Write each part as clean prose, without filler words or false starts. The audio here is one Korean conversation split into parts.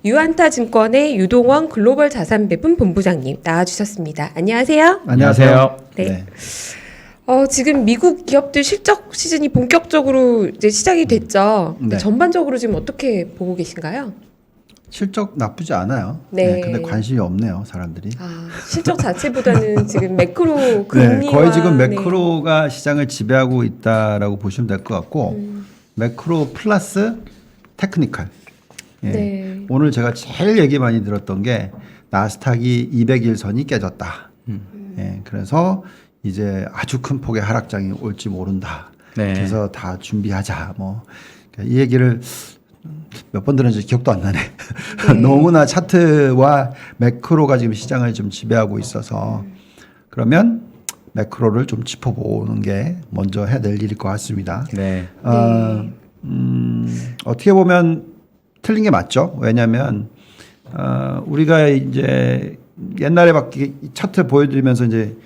유안타증권의 유동원 글로벌 자산배분 본부장님 나와주셨습니다. 안녕하세요. 안녕하세요. 네. 지금 미국 기업들 실적 시즌이 본격적으로 이제 시작이 됐죠. 네. 전반적으로 지금 어떻게 보고 계신가요? 실적 나쁘지 않아요. 네. 근데 관심이 없네요, 사람들이. 실적 자체보다는 지금 매크로 금리와 거의 지금 매크로가 시장을 지배하고 있다라고 보시면 될 것 같고, 매크로 플러스 테크니컬. 네. 오늘 제가 제일 얘기 많이 들었던 게 나스닥이 200일선이 깨졌다. 그래서 이제 아주 큰 폭의 하락장이 올지 모른다. 네. 그래서 다 준비하자. 이 얘기를 몇 번 들었는지 기억도 안 나네. 너무나 차트와 매크로가 지금 시장을 좀 지배하고 있어서 그러면 매크로를 좀 짚어보는 게 먼저 해야 될 일일 것 같습니다. 네. 어떻게 보면 틀린 게 맞죠. 왜냐하면 우리가 이제 옛날에 막 차트 보여드리면서 이제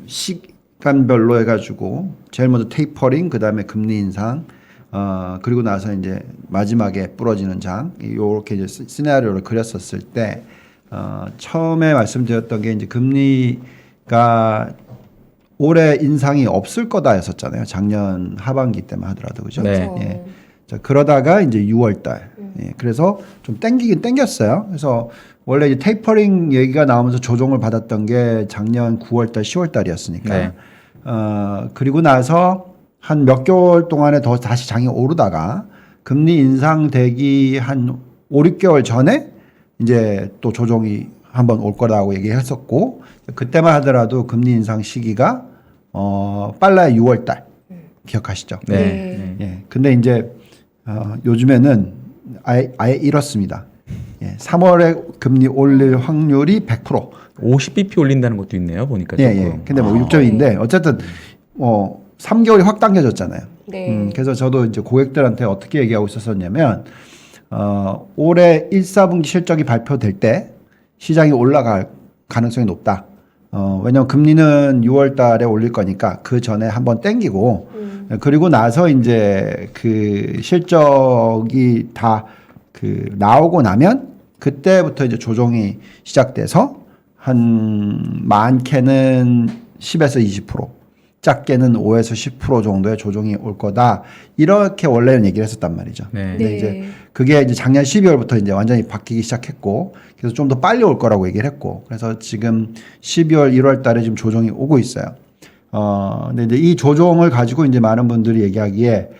시간별로 해가지고 제일 먼저 테이퍼링, 그 다음에 금리 인상, 그리고 나서 이제 마지막에 부러지는 장, 요렇게 이제 시나리오를 그렸었을 때 처음에 말씀드렸던 게 이제 금리가 올해 인상이 없을 거다 했었잖아요. 작년 하반기 때만 하더라도 그죠? 네. 예. 자, 그러다가 이제 6월달, 그래서 좀 땡기긴 땡겼어요. 그래서 원래 이제 테이퍼링 얘기가 나오면서 조정을 받았던 게 작년 9월달, 10월달이었으니까. 네. 그리고 나서 한 몇 개월 동안에 더 다시 장이 오르다가 금리 인상되기 한 5, 6개월 전에 이제 또 조정이 한번 올 거라고 얘기했었고, 그때만 하더라도 금리 인상 시기가 빨라야 6월달. 기억하시죠? 네. 예. 근데 이제 요즘에는 아예 이렇습니다. 3월에 금리 올릴 확률이 100%. 50bp 올린다는 것도 있네요. 보니까 예, 조금. 예. 근데 뭐 6점인데 어쨌든 3개월이 확 당겨졌잖아요. 네. 그래서 저도 이제 고객들한테 어떻게 얘기하고 있었냐면 올해 1, 4분기 실적이 발표될 때 시장이 올라갈 가능성이 높다. 왜냐하면 금리는 6월 달에 올릴 거니까 그 전에 한번 땡기고 그리고 나서 이제 그 실적이 다 그 나오고 나면 그때부터 이제 조정이 시작돼서 한 많게는 10에서 20%, 작게는 5에서 10% 정도의 조정이 올 거다. 이렇게 원래는 얘기를 했었단 말이죠. 네. 근데 이제 그게 이제 작년 12월부터 이제 완전히 바뀌기 시작했고, 그래서 좀 더 빨리 올 거라고 얘기를 했고, 그래서 지금 12월, 1월 달에 지금 조정이 오고 있어요. 근데 이제 이 조정을 가지고 이제 많은 분들이 얘기하기에,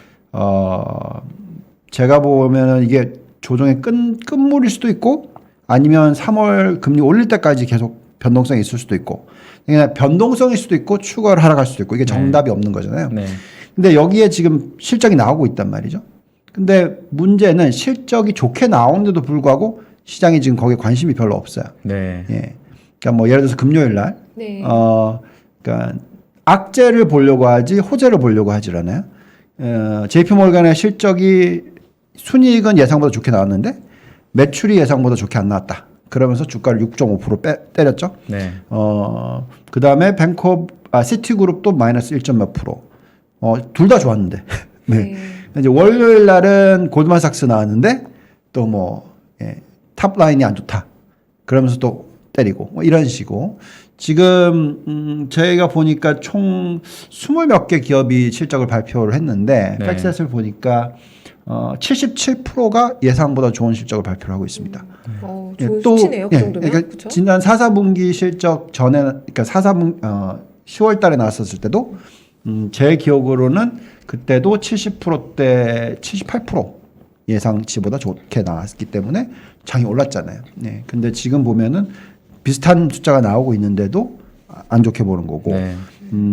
제가 보면은 이게 조정의 끝물일 수도 있고, 아니면 3월 금리 올릴 때까지 계속 변동성이 있을 수도 있고, 그냥 변동성일 수도 있고, 추가로 하락할 수도 있고, 이게 정답이 없는 거잖아요. 네. 근데 여기에 지금 실적이 나오고 있단 말이죠. 근데 문제는 실적이 좋게 나오는데도 불구하고 시장이 지금 거기에 관심이 별로 없어요. 네. 예. 그러니까 뭐 예를 들어서 금요일 날, 네. 그러니까 악재를 보려고 하지 호재를 보려고 하질 않아요. JP 몰간의 실적이 순이익은 예상보다 좋게 나왔는데 매출이 예상보다 좋게 안 나왔다. 그러면서 주가를 6.5% 때렸죠. 네. 그 다음에 시티그룹도 마이너스 1점 몇 프로. 둘 다 좋았는데. 네. 이제 월요일 날은 골드만삭스 나왔는데 또 탑라인이 안 좋다. 그러면서 또 때리고 이런 식으로 지금 저희가 보니까 총 20몇 개 기업이 실적을 발표를 했는데 네. 팩셋을 보니까 77%가 예상보다 좋은 실적을 발표를 하고 있습니다. 좋은 수치네요. 그 정도면. 그러니까 그렇죠? 지난 4, 4분기 실적 전에, 그러니까 10월 달에 나왔었을 때도 제 기억으로는 그때도 70%대 78% 예상치보다 좋게 나왔기 때문에 장이 올랐잖아요. 네. 근데 지금 보면은 비슷한 숫자가 나오고 있는데도 안 좋게 보는 거고. 네.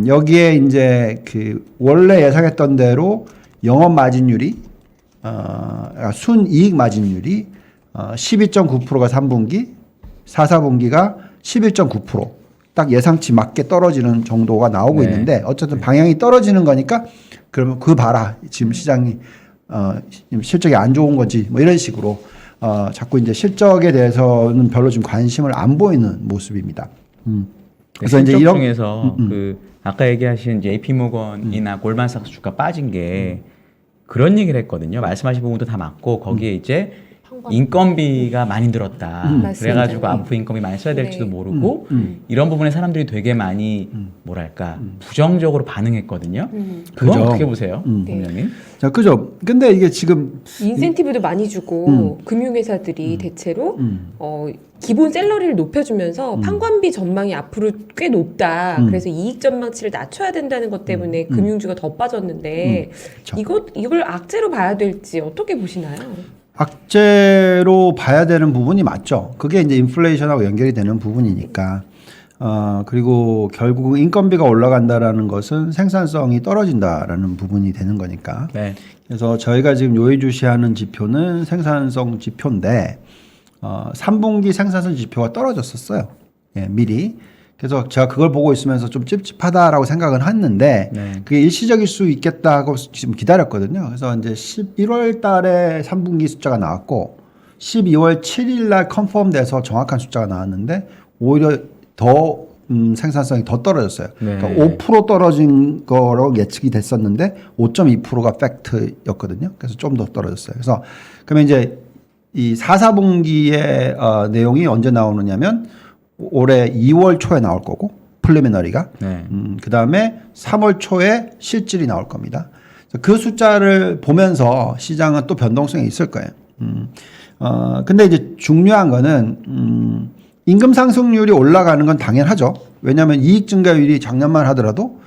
여기에 이제 그 원래 예상했던 대로 영업 마진율이 순이익 마진율이 12.9%가 3분기, 4, 4분기가 11.9%. 딱 예상치 맞게 떨어지는 정도가 나오고 네. 있는데 어쨌든 방향이 떨어지는 거니까 그러면 그 봐라. 지금 시장이 실적이 안 좋은 거지. 뭐 이런 식으로 자꾸 이제 실적에 대해서는 별로 좀 관심을 안 보이는 모습입니다. 그래서 이제 이런 중에서 그 아까 얘기하신 JP 모건이나 골드만삭스 주가 빠진 게 그런 얘기를 했거든요. 말씀하신 부분도 다 맞고 거기에 이제 인건비가 많이 늘었다. 맞습니다. 그래가지고 네. 앞으로 인건비 많이 써야 될지도 네. 모르고 이런 부분에 사람들이 되게 많이 뭐랄까 부정적으로 반응했거든요. 그건 그죠. 어떻게 보세요, 네. 본장님? 자, 그죠. 근데 이게 지금 인센티브도 많이 주고 금융회사들이 대체로 기본 샐러리를 높여주면서 판관비 전망이 앞으로 꽤 높다. 그래서 이익 전망치를 낮춰야 된다는 것 때문에 금융주가 더 빠졌는데 그렇죠. 이걸 악재로 봐야 될지 어떻게 보시나요? 악재로 봐야 되는 부분이 맞죠. 그게 이제 인플레이션하고 연결이 되는 부분이니까. 그리고 결국 인건비가 올라간다라는 것은 생산성이 떨어진다라는 부분이 되는 거니까. 네. 그래서 저희가 지금 요의주시하는 지표는 생산성 지표인데 3분기 생산성 지표가 떨어졌었어요. 예, 미리. 그래서 제가 그걸 보고 있으면서 좀 찝찝하다라고 생각은 했는데 네. 그게 일시적일 수 있겠다 하고 지금 기다렸거든요. 그래서 이제 11월 달에 3분기 숫자가 나왔고 12월 7일 날 컨펌 돼서 정확한 숫자가 나왔는데 오히려 더 생산성이 더 떨어졌어요. 네. 그러니까 5% 떨어진 거로 예측이 됐었는데 5.2%가 팩트였거든요. 그래서 좀 더 떨어졌어요. 그래서 그러면 이제 이 4, 4분기의 내용이 언제 나오느냐면 올해 2월 초에 나올 거고 플리미너리가 네. 그 다음에 3월 초에 실질이 나올 겁니다. 그 숫자를 보면서 시장은 또 변동성이 있을 거예요. 근데 이제 중요한 거는 임금 상승률이 올라가는 건 당연하죠. 왜냐하면 이익 증가율이 작년만 하더라도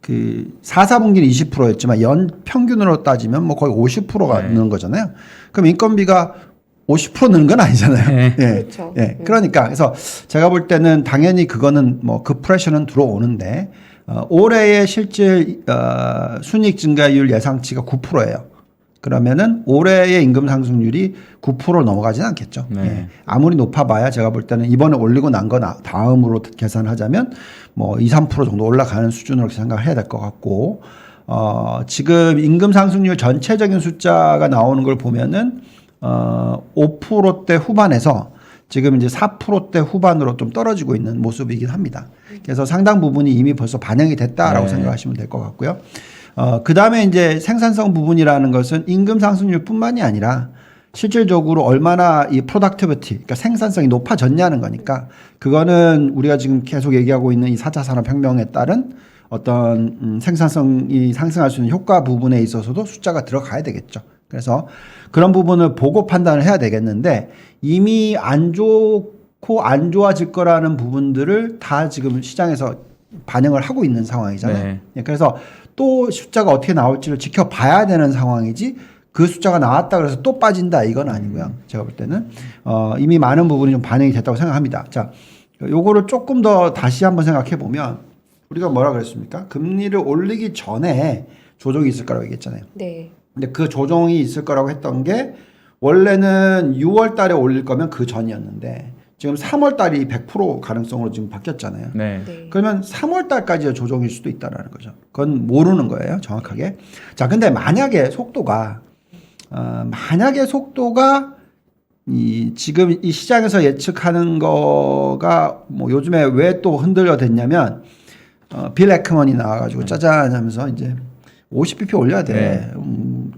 그 4, 4분기는 20%였지만 연 평균으로 따지면 뭐 거의 50%가 네. 느는 거잖아요. 그럼 인건비가 50% 느는 건 아니잖아요. 네. 예. 그렇죠. 예. 그러니까 그래서 제가 볼 때는 당연히 그거는 뭐 그 프레셔는 들어오는데 올해의 실질 순이익 증가율 예상치가 9%예요. 그러면은 올해의 임금 상승률이 9% 넘어가진 않겠죠. 네. 예. 아무리 높아봐야 제가 볼 때는 이번에 올리고 난 거 다음으로 계산하자면 뭐 2, 3% 정도 올라가는 수준으로 생각을 해야 될 것 같고 지금 임금 상승률 전체적인 숫자가 나오는 걸 보면은 5%대 후반에서 지금 이제 4%대 후반으로 좀 떨어지고 있는 모습이긴 합니다. 그래서 상당 부분이 이미 벌써 반영이 됐다라고 네. 생각하시면 될 것 같고요. 그 다음에 이제 생산성 부분이라는 것은 임금 상승률뿐만이 아니라 실질적으로 얼마나 이 프로덕티비티, 그러니까 생산성이 높아졌냐는 거니까 그거는 우리가 지금 계속 얘기하고 있는 이 4차 산업혁명에 따른 어떤 생산성이 상승할 수 있는 효과 부분에 있어서도 숫자가 들어가야 되겠죠. 그래서 그런 부분을 보고 판단을 해야 되겠는데 이미 안 좋고 안 좋아질 거라는 부분들을 다 지금 시장에서 반영을 하고 있는 상황이잖아요. 네. 예, 그래서 또 숫자가 어떻게 나올지를 지켜봐야 되는 상황이지 그 숫자가 나왔다 그래서 또 빠진다 이건 아니고요. 제가 볼 때는 이미 많은 부분이 좀 반영이 됐다고 생각합니다. 자, 요거를 조금 더 다시 한번 생각해 보면 우리가 뭐라 그랬습니까? 금리를 올리기 전에 조정이 있을 거라고 얘기했잖아요. 네. 근데 그 조정이 있을 거라고 했던 게 원래는 6월 달에 올릴 거면 그 전이었는데 지금 3월 달이 100% 가능성으로 지금 바뀌었잖아요. 네. 네. 그러면 3월 달까지 조정일 수도 있다라는 거죠. 그건 모르는 거예요, 정확하게. 자, 근데 만약에 속도가 지금 이 시장에서 예측하는 거가 뭐 요즘에 왜 또 흔들려 됐냐면 빌 에크먼이 나와가지고 짜잔 하면서 이제 50bp 올려야 돼. 네.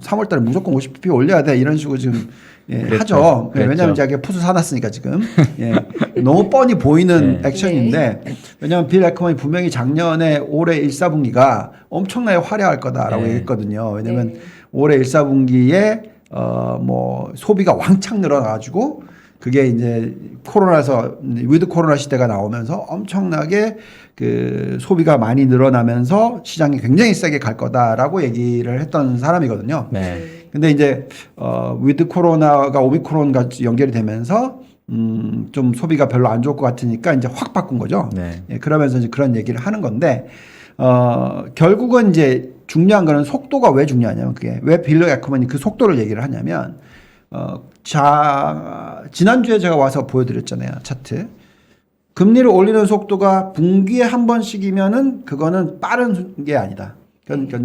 3월 달에 무조건 50bp 올려야 돼. 이런 식으로 지금 그랬죠. 하죠. 그랬죠. 왜냐하면 자기가 푸드 사놨으니까 지금. 예. 너무 뻔히 보이는 네. 액션인데 왜냐하면 빌 에크먼이 분명히 작년에 올해 1, 4분기가 엄청나게 화려할 거다라고 네. 얘기했거든요. 왜냐하면 네. 올해 1, 4분기에 뭐 소비가 왕창 늘어나가지고 그게 이제 코로나에서 위드 코로나 시대가 나오면서 엄청나게 그 소비가 많이 늘어나면서 시장이 굉장히 세게 갈 거다라고 얘기를 했던 사람이거든요. 네. 근데 이제 위드 코로나가 오미크론 같이 연결이 되면서 좀 소비가 별로 안 좋을 것 같으니까 이제 확 바꾼 거죠. 네. 예, 그러면서 이제 그런 얘기를 하는 건데 결국은 이제 중요한 거는 속도가 왜 중요하냐면 그게 왜 빌러 에크먼이 그 속도를 얘기를 하냐면 지난주에 제가 와서 보여드렸잖아요. 차트. 금리를 올리는 속도가 분기에 한 번씩이면은 그거는 빠른 게 아니다. 그러니까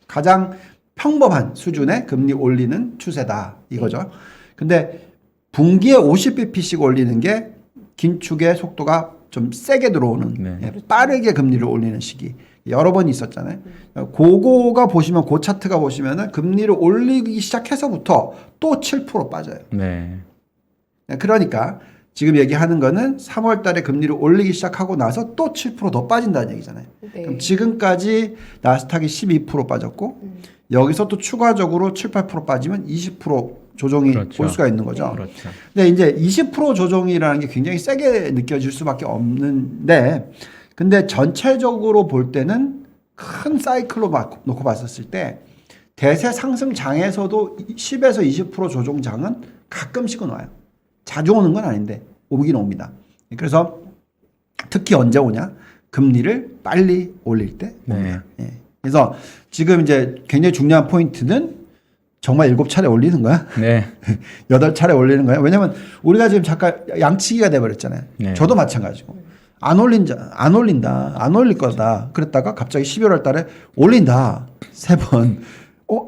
가장 평범한 수준의 금리 올리는 추세다. 이거죠. 근데 분기에 50bp씩 올리는 게 긴축의 속도가 좀 세게 들어오는 네. 빠르게 금리를 올리는 시기. 여러 번 있었잖아요. 그거가 보시면 그 차트가 보시면은 금리를 올리기 시작해서부터 또 7% 빠져요. 네. 그러니까 지금 얘기하는 거는 3월 달에 금리를 올리기 시작하고 나서 또 7% 더 빠진다는 얘기잖아요. 네. 그럼 지금까지 나스닥이 12% 빠졌고 여기서 또 추가적으로 7, 8% 빠지면 20% 조정이 그렇죠. 올 수가 있는 거죠. 그렇죠. 근데 이제 20% 조정이라는 게 굉장히 세게 느껴질 수밖에 없는데 근데 전체적으로 볼 때는 큰 사이클로 놓고 봤었을 때 대세 상승장에서도 10에서 20% 조정장은 가끔씩은 와요. 자주 오는 건 아닌데 오긴 옵니다. 그래서 특히 언제 오냐? 금리를 빨리 올릴 때 옵니다. 예. 그래서 지금 이제 굉장히 중요한 포인트는 정말 7차례 올리는 거야? 네. 8차례 올리는 거야? 왜냐면 우리가 지금 잠깐 양치기가 돼버렸잖아요. 네. 저도 마찬가지고. 안 올린다. 안 올릴 거다. 그랬다가 갑자기 11월 달에 올린다. 3번.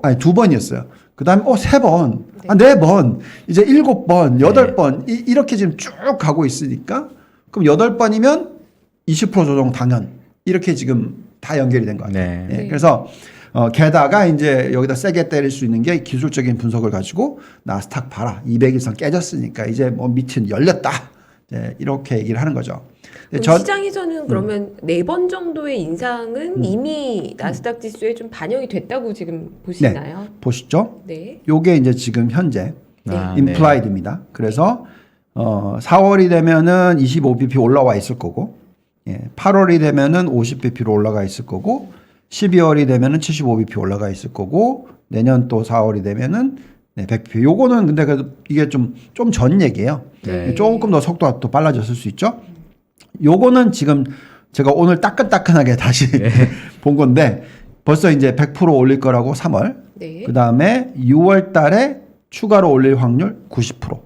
아니 2번이었어요. 그 다음에 3번. 아, 4번. 이제 7번, 8번. 이렇게 지금 쭉 가고 있으니까 그럼 8번이면 20% 조정 당연. 이렇게 지금 다 연결이 된 것 같아요. 네. 예, 그래서 게다가 이제 여기다 세게 때릴 수 있는 게 기술적인 분석을 가지고 나스닥 봐라. 200일선 깨졌으니까 이제 뭐 밑은 열렸다. 네, 이렇게 얘기를 하는 거죠. 그럼 시장에서는 그러면 4번 정도의 인상은 이미 나스닥 지수에 좀 반영이 됐다고 지금 보시나요? 네, 보시죠. 네. 요게 이제 지금 현재 네. 임플라이드입니다. 그래서 4월이 되면은 25bp 올라와 있을 거고 8월이 되면은 50bp로 올라가 있을 거고 12월이 되면은 75bp 올라가 있을 거고 내년 또 4월이 되면은 100bp. 요거는 근데 그래도 이게 좀 전 얘기예요. 네. 조금 더 속도가 또 빨라졌을 수 있죠. 요거는 지금 제가 오늘 따끈따끈하게 다시 본 건데 벌써 이제 100% 올릴 거라고 3월. 네. 그 다음에 6월 달에 추가로 올릴 확률 90%.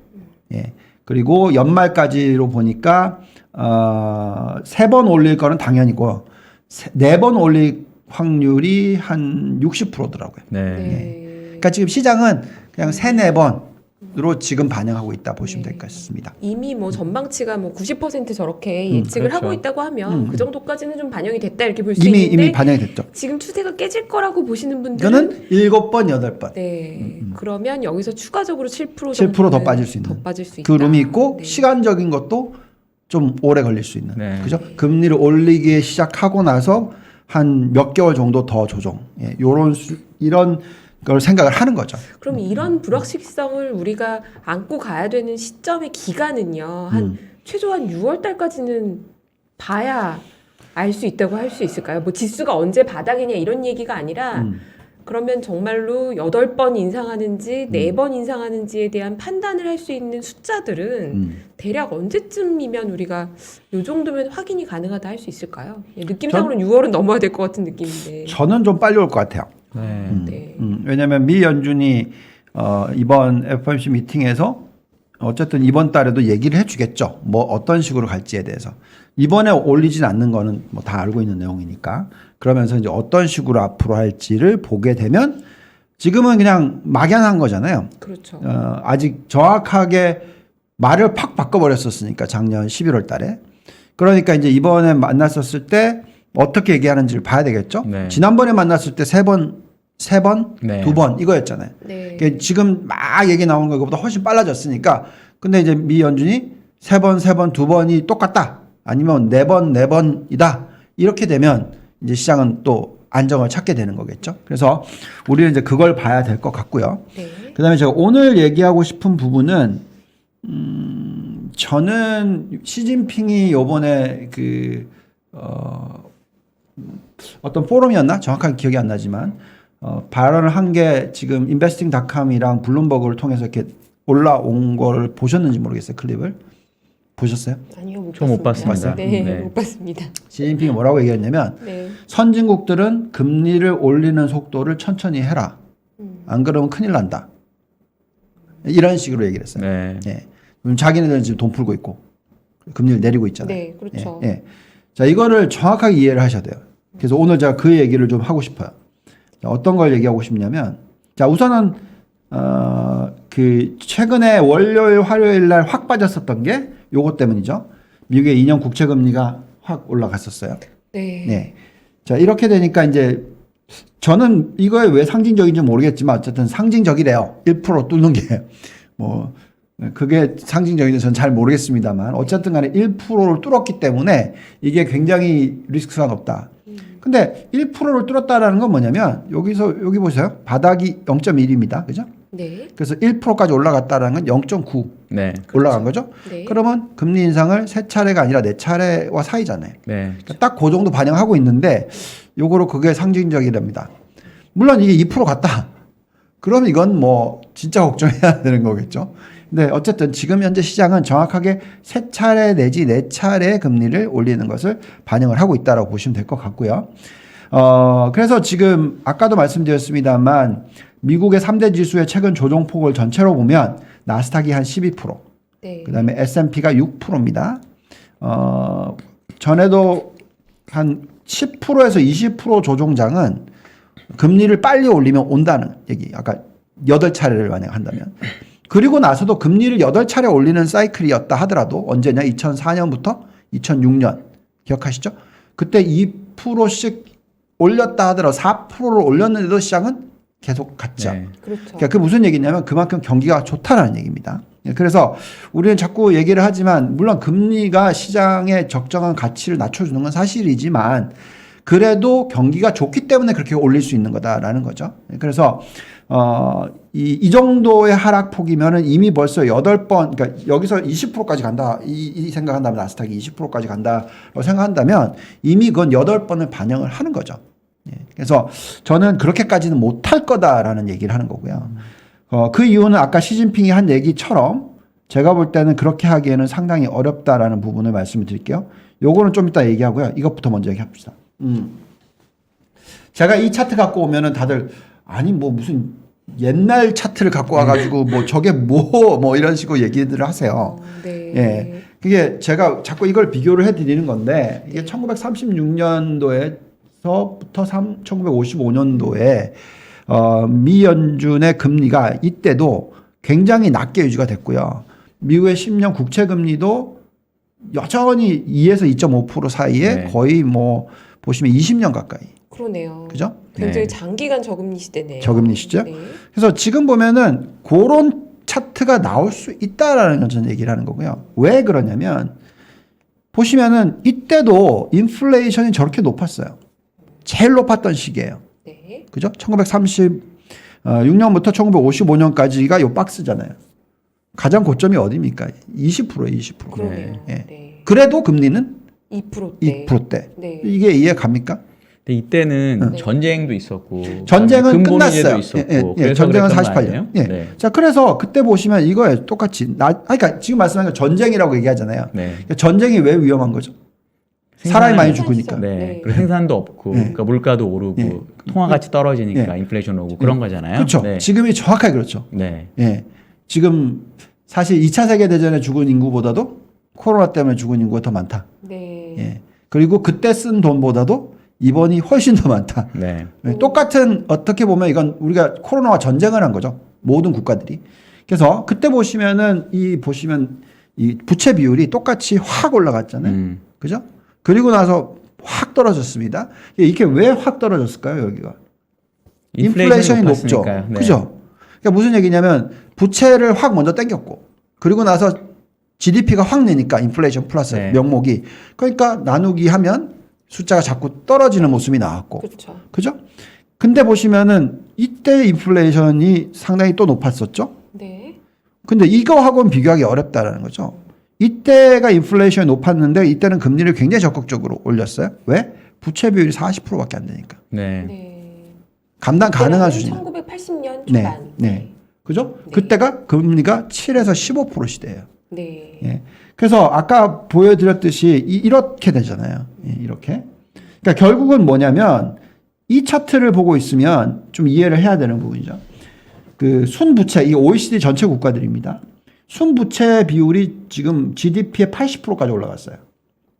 예. 그리고 연말까지로 보니까 3번 올릴 거는 당연이고 4번 올릴 확률이 한 60%더라고요. 네. 네. 그러니까 지금 시장은 그냥 3-4번으로 지금 반영하고 있다 보시면 될 것 같습니다. 이미 뭐 전망치가 뭐 90% 저렇게 예측을 그렇죠. 하고 있다고 하면 그 정도까지는 좀 반영이 됐다 이렇게 볼 수 있는데 이미 반영이 됐죠. 지금 추세가 깨질 거라고 보시는 분들은 이거는 7번, 8번. 네. 그러면 여기서 추가적으로 7% 7% 더 빠질 수 있는. 더 빠질 수 있다. 그 룸이 있고 네. 시간적인 것도 좀 오래 걸릴 수 있는. 네. 그죠? 금리를 올리기 시작하고 나서 한 몇 개월 정도 더 조정. 예, 이런 걸 생각을 하는 거죠. 그럼 이런 불확실성을 우리가 안고 가야 되는 시점의 기간은요. 한 최소한 6월 달까지는 봐야 알 수 있다고 할 수 있을까요? 뭐 지수가 언제 바닥이냐 이런 얘기가 아니라 그러면 정말로 8번 인상하는지 4번 인상하는지에 대한 판단을 할 수 있는 숫자들은 대략 언제쯤이면 우리가 요 정도면 확인이 가능하다 할 수 있을까요? 예, 느낌상으로는 6월은 넘어야 될 것 같은 느낌인데. 저는 좀 빨리 올 것 같아요. 네. 네. 왜냐하면 미 연준이 이번 FOMC 미팅에서 어쨌든 이번 달에도 얘기를 해주겠죠. 뭐 어떤 식으로 갈지에 대해서. 이번에 올리진 않는 거는 뭐 다 알고 있는 내용이니까. 그러면서 이제 어떤 식으로 앞으로 할지를 보게 되면 지금은 그냥 막연한 거잖아요. 그렇죠. 아직 정확하게 말을 팍 바꿔버렸었으니까 작년 11월 달에. 그러니까 이제 이번에 만났었을 때 어떻게 얘기하는지를 봐야 되겠죠. 네. 지난번에 만났을 때 3번, 네. 2번 이거였잖아요. 네. 그러니까 지금 막 얘기 나오는 것보다 훨씬 빨라졌으니까. 근데 이제 미 연준이 3번, 2번이 똑같다. 아니면 4번이다. 이렇게 되면 이제 시장은 또 안정을 찾게 되는 거겠죠. 그래서 우리는 이제 그걸 봐야 될 것 같고요. 네. 그다음에 제가 오늘 얘기하고 싶은 부분은 저는 시진핑이 요번에 어떤 포럼이었나? 정확하게 기억이 안 나지만 발언을 한 게 지금 인베스팅닷컴이랑 블룸버그를 통해서 이렇게 올라온 걸 보셨는지 모르겠어요. 클립을 보셨어요? 아니요, 못 저못 봤습니다. 봤습니다. 네, 네. 못 봤습니다. 시진핑이 뭐라고 얘기했냐면 네. 선진국들은 금리를 올리는 속도를 천천히 해라. 안 그러면 큰일 난다. 이런 식으로 얘기를 했어요. 네. 예. 자기네들은 지금 돈 풀고 있고 금리를 내리고 있잖아요. 네, 그렇죠. 예, 예. 자, 이거를 정확하게 이해를 하셔야 돼요. 그래서 오늘 제가 그 얘기를 좀 하고 싶어요. 자, 어떤 걸 얘기하고 싶냐면, 자, 우선은, 최근에 월요일, 화요일 날 확 빠졌었던 게 요것 때문이죠. 미국의 2년 국채 금리가 확 올라갔었어요. 네. 네. 자, 이렇게 되니까 이제 저는 이거에 왜 상징적인지 모르겠지만 어쨌든 상징적이래요. 1% 뚫는 게. 뭐, 그게 상징적인지 저는 잘 모르겠습니다만 어쨌든 간에 1%를 뚫었기 때문에 이게 굉장히 리스크가 높다. 근데 1%를 뚫었다라는 건 뭐냐면 여기 보세요. 바닥이 0.1입니다. 그죠? 네. 그래서 1%까지 올라갔다라는 건 0.9 네. 올라간 거죠. 네. 그러면 금리 인상을 3차례가 아니라 4차례와 사이잖아요. 네. 그러니까 딱 그 정도 반영하고 있는데 요거로 그게 상징적이랍니다. 물론 이게 2% 갔다. 그럼 이건 뭐 진짜 걱정해야 되는 거겠죠. 근데 어쨌든 지금 현재 시장은 정확하게 3차례 내지 4차례 금리를 올리는 것을 반영을 하고 있다라고 보시면 될 것 같고요. 그래서 지금 아까도 말씀드렸습니다만 미국의 3대 지수의 최근 조정폭을 전체로 보면 나스닥이 한 12%, 네. 그다음에 S&P가 6%입니다. 전에도 한 10%에서 20% 조종장은 금리를 빨리 올리면 온다는 얘기. 아까 8차례를 만약 한다면. 그리고 나서도 금리를 8차례 올리는 사이클이었다 하더라도 언제냐? 2004년부터 2006년. 기억하시죠? 그때 2%씩 올렸다 하더라도 4%를 올렸는데도 시장은 계속 갔죠. 네. 그렇죠. 그러니까 그 무슨 얘기냐면 그만큼 경기가 좋다라는 얘기입니다. 그래서 우리는 자꾸 얘기를 하지만 물론 금리가 시장의 적정한 가치를 낮춰주는 건 사실이지만 그래도 경기가 좋기 때문에 그렇게 올릴 수 있는 거다라는 거죠. 그래서 이 정도의 하락폭이면은 이미 벌써 8번, 그러니까 여기서 20%까지 간다, 이 생각한다면 나스닥이 20%까지 간다고 생각한다면 이미 그건 8번을 반영을 하는 거죠. 그래서 저는 그렇게까지는 못할 거다라는 얘기를 하는 거고요. 그 이유는 아까 시진핑이 한 얘기처럼 제가 볼 때는 그렇게 하기에는 상당히 어렵다라는 부분을 말씀을 드릴게요. 요거는 좀 이따 얘기하고요. 이것부터 먼저 얘기합시다. 제가 이 차트 갖고 오면은 다들 아니 뭐 무슨 옛날 차트를 갖고 와가지고 뭐 저게 뭐 이런 식으로 얘기들을 하세요. 네. 예. 그게 제가 자꾸 이걸 비교를 해드리는 건데 이게 1936년도에서부터 1955년도에 미 연준의 금리가 이때도 굉장히 낮게 유지가 됐고요. 미국의 10년 국채 금리도 여전히 2에서 2.5% 사이에 네. 거의 뭐 보시면 20년 가까이. 그러네요. 그죠? 굉장히 네. 장기간 저금리 시대네요. 저금리 시죠? 네. 그래서 지금 보면은 그런 차트가 나올 수 있다라는 건 저는 얘기를 하는 거고요. 왜 그러냐면 보시면은 이때도 인플레이션이 저렇게 높았어요. 제일 높았던 시기예요. 네. 그죠? 1936년부터 1955년까지가 요 박스잖아요. 가장 고점이 어디입니까? 20%예요, 20%. 그러네요. 예. 네. 그래도 금리는 2%대. 2%대. 네. 이게 이해 갑니까? 근데 이때는 네. 전쟁도 있었고 전쟁은 근본 끝났어요. 문제도 있었고 예, 그래서 전쟁은 그랬던 거 48년. 아니에요? 예. 네. 자, 그래서 그때 보시면 이거에 똑같이 그러니까 지금 말씀하신 거 전쟁이라고 얘기하잖아요. 네. 그러니까 전쟁이 왜 위험한 거죠? 사람이 많이 죽으니까. 네. 네. 그리고 생산도 없고 네. 그러니까 물가도 오르고 네. 통화 가치 떨어지니까 인플레이션 오고 그런 거잖아요. 그렇죠. 네. 지금이 정확하게 그렇죠. 네. 예. 지금 사실 2차 세계대전에 죽은 인구보다도 코로나 때문에 죽은 인구가 더 많다. 네. 예. 그리고 그때 쓴 돈보다도 이번이 훨씬 더 많다. 네. 예, 똑같은 어떻게 보면 이건 우리가 코로나와 전쟁을 한 거죠. 모든 국가들이. 그래서 그때 보시면은 보시면 이 부채 비율이 똑같이 확 올라갔잖아요. 그죠? 그리고 나서 확 떨어졌습니다. 이게 왜 확 떨어졌을까요, 여기가? 인플레이션이 높죠. 높았으니까요. 네. 그죠? 그러니까 무슨 얘기냐면 부채를 확 먼저 땡겼고 그리고 나서 GDP가 확 내니까 인플레이션 플러스 네. 명목이 그러니까 나누기 하면 숫자가 자꾸 떨어지는 모습이 나왔고 그렇죠. 그죠? 근데 보시면은 이때 인플레이션이 상당히 또 높았었죠. 네. 근데 이거하고는 비교하기 어렵다라는 거죠. 이때가 인플레이션이 높았는데 이때는 금리를 굉장히 적극적으로 올렸어요. 왜? 부채 비율이 40%밖에 안 되니까. 네. 네. 감당 가능한 수준. 1980년 네. 초반. 네. 그죠? 네. 그때가 금리가 7에서 15% 시대예요. 네. 예. 그래서 아까 보여드렸듯이 이렇게 되잖아요. 예, 이렇게. 그러니까 결국은 뭐냐면 이 차트를 보고 있으면 좀 이해를 해야 되는 부분이죠. 그 순부채, 이 OECD 전체 국가들입니다. 순부채 비율이 지금 GDP의 80%까지 올라갔어요.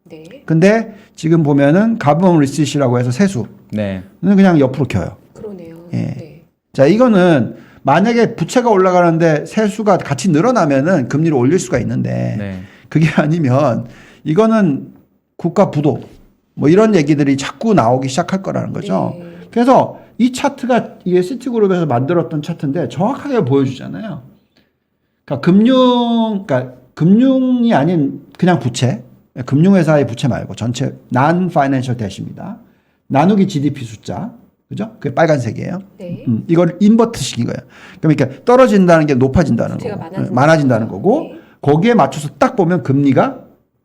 네. 근데 지금 보면은 가버넌 리시시라고 해서 세수는 네. 그냥 옆으로 켜요. 그러네요. 예. 네. 자, 이거는 만약에 부채가 올라가는데 세수가 같이 늘어나면은 금리를 올릴 수가 있는데 네. 그게 아니면 이거는 국가 부도 뭐 이런 얘기들이 자꾸 나오기 시작할 거라는 거죠. 네. 그래서 이 차트가 이게 시티그룹에서 만들었던 차트인데 정확하게 보여주잖아요. 그러니까 금융이 아닌 그냥 부채, 금융회사의 부채 말고 전체 non-financial debt입니다. 나누기 GDP 숫자, 그죠? 그게 빨간색이에요. 네. 이걸 인버트 시킨 거예요. 그러니까 떨어진다는 게 높아진다는 부채가 거고, 많아진다는 거고, 네. 거기에 맞춰서 딱 보면 금리가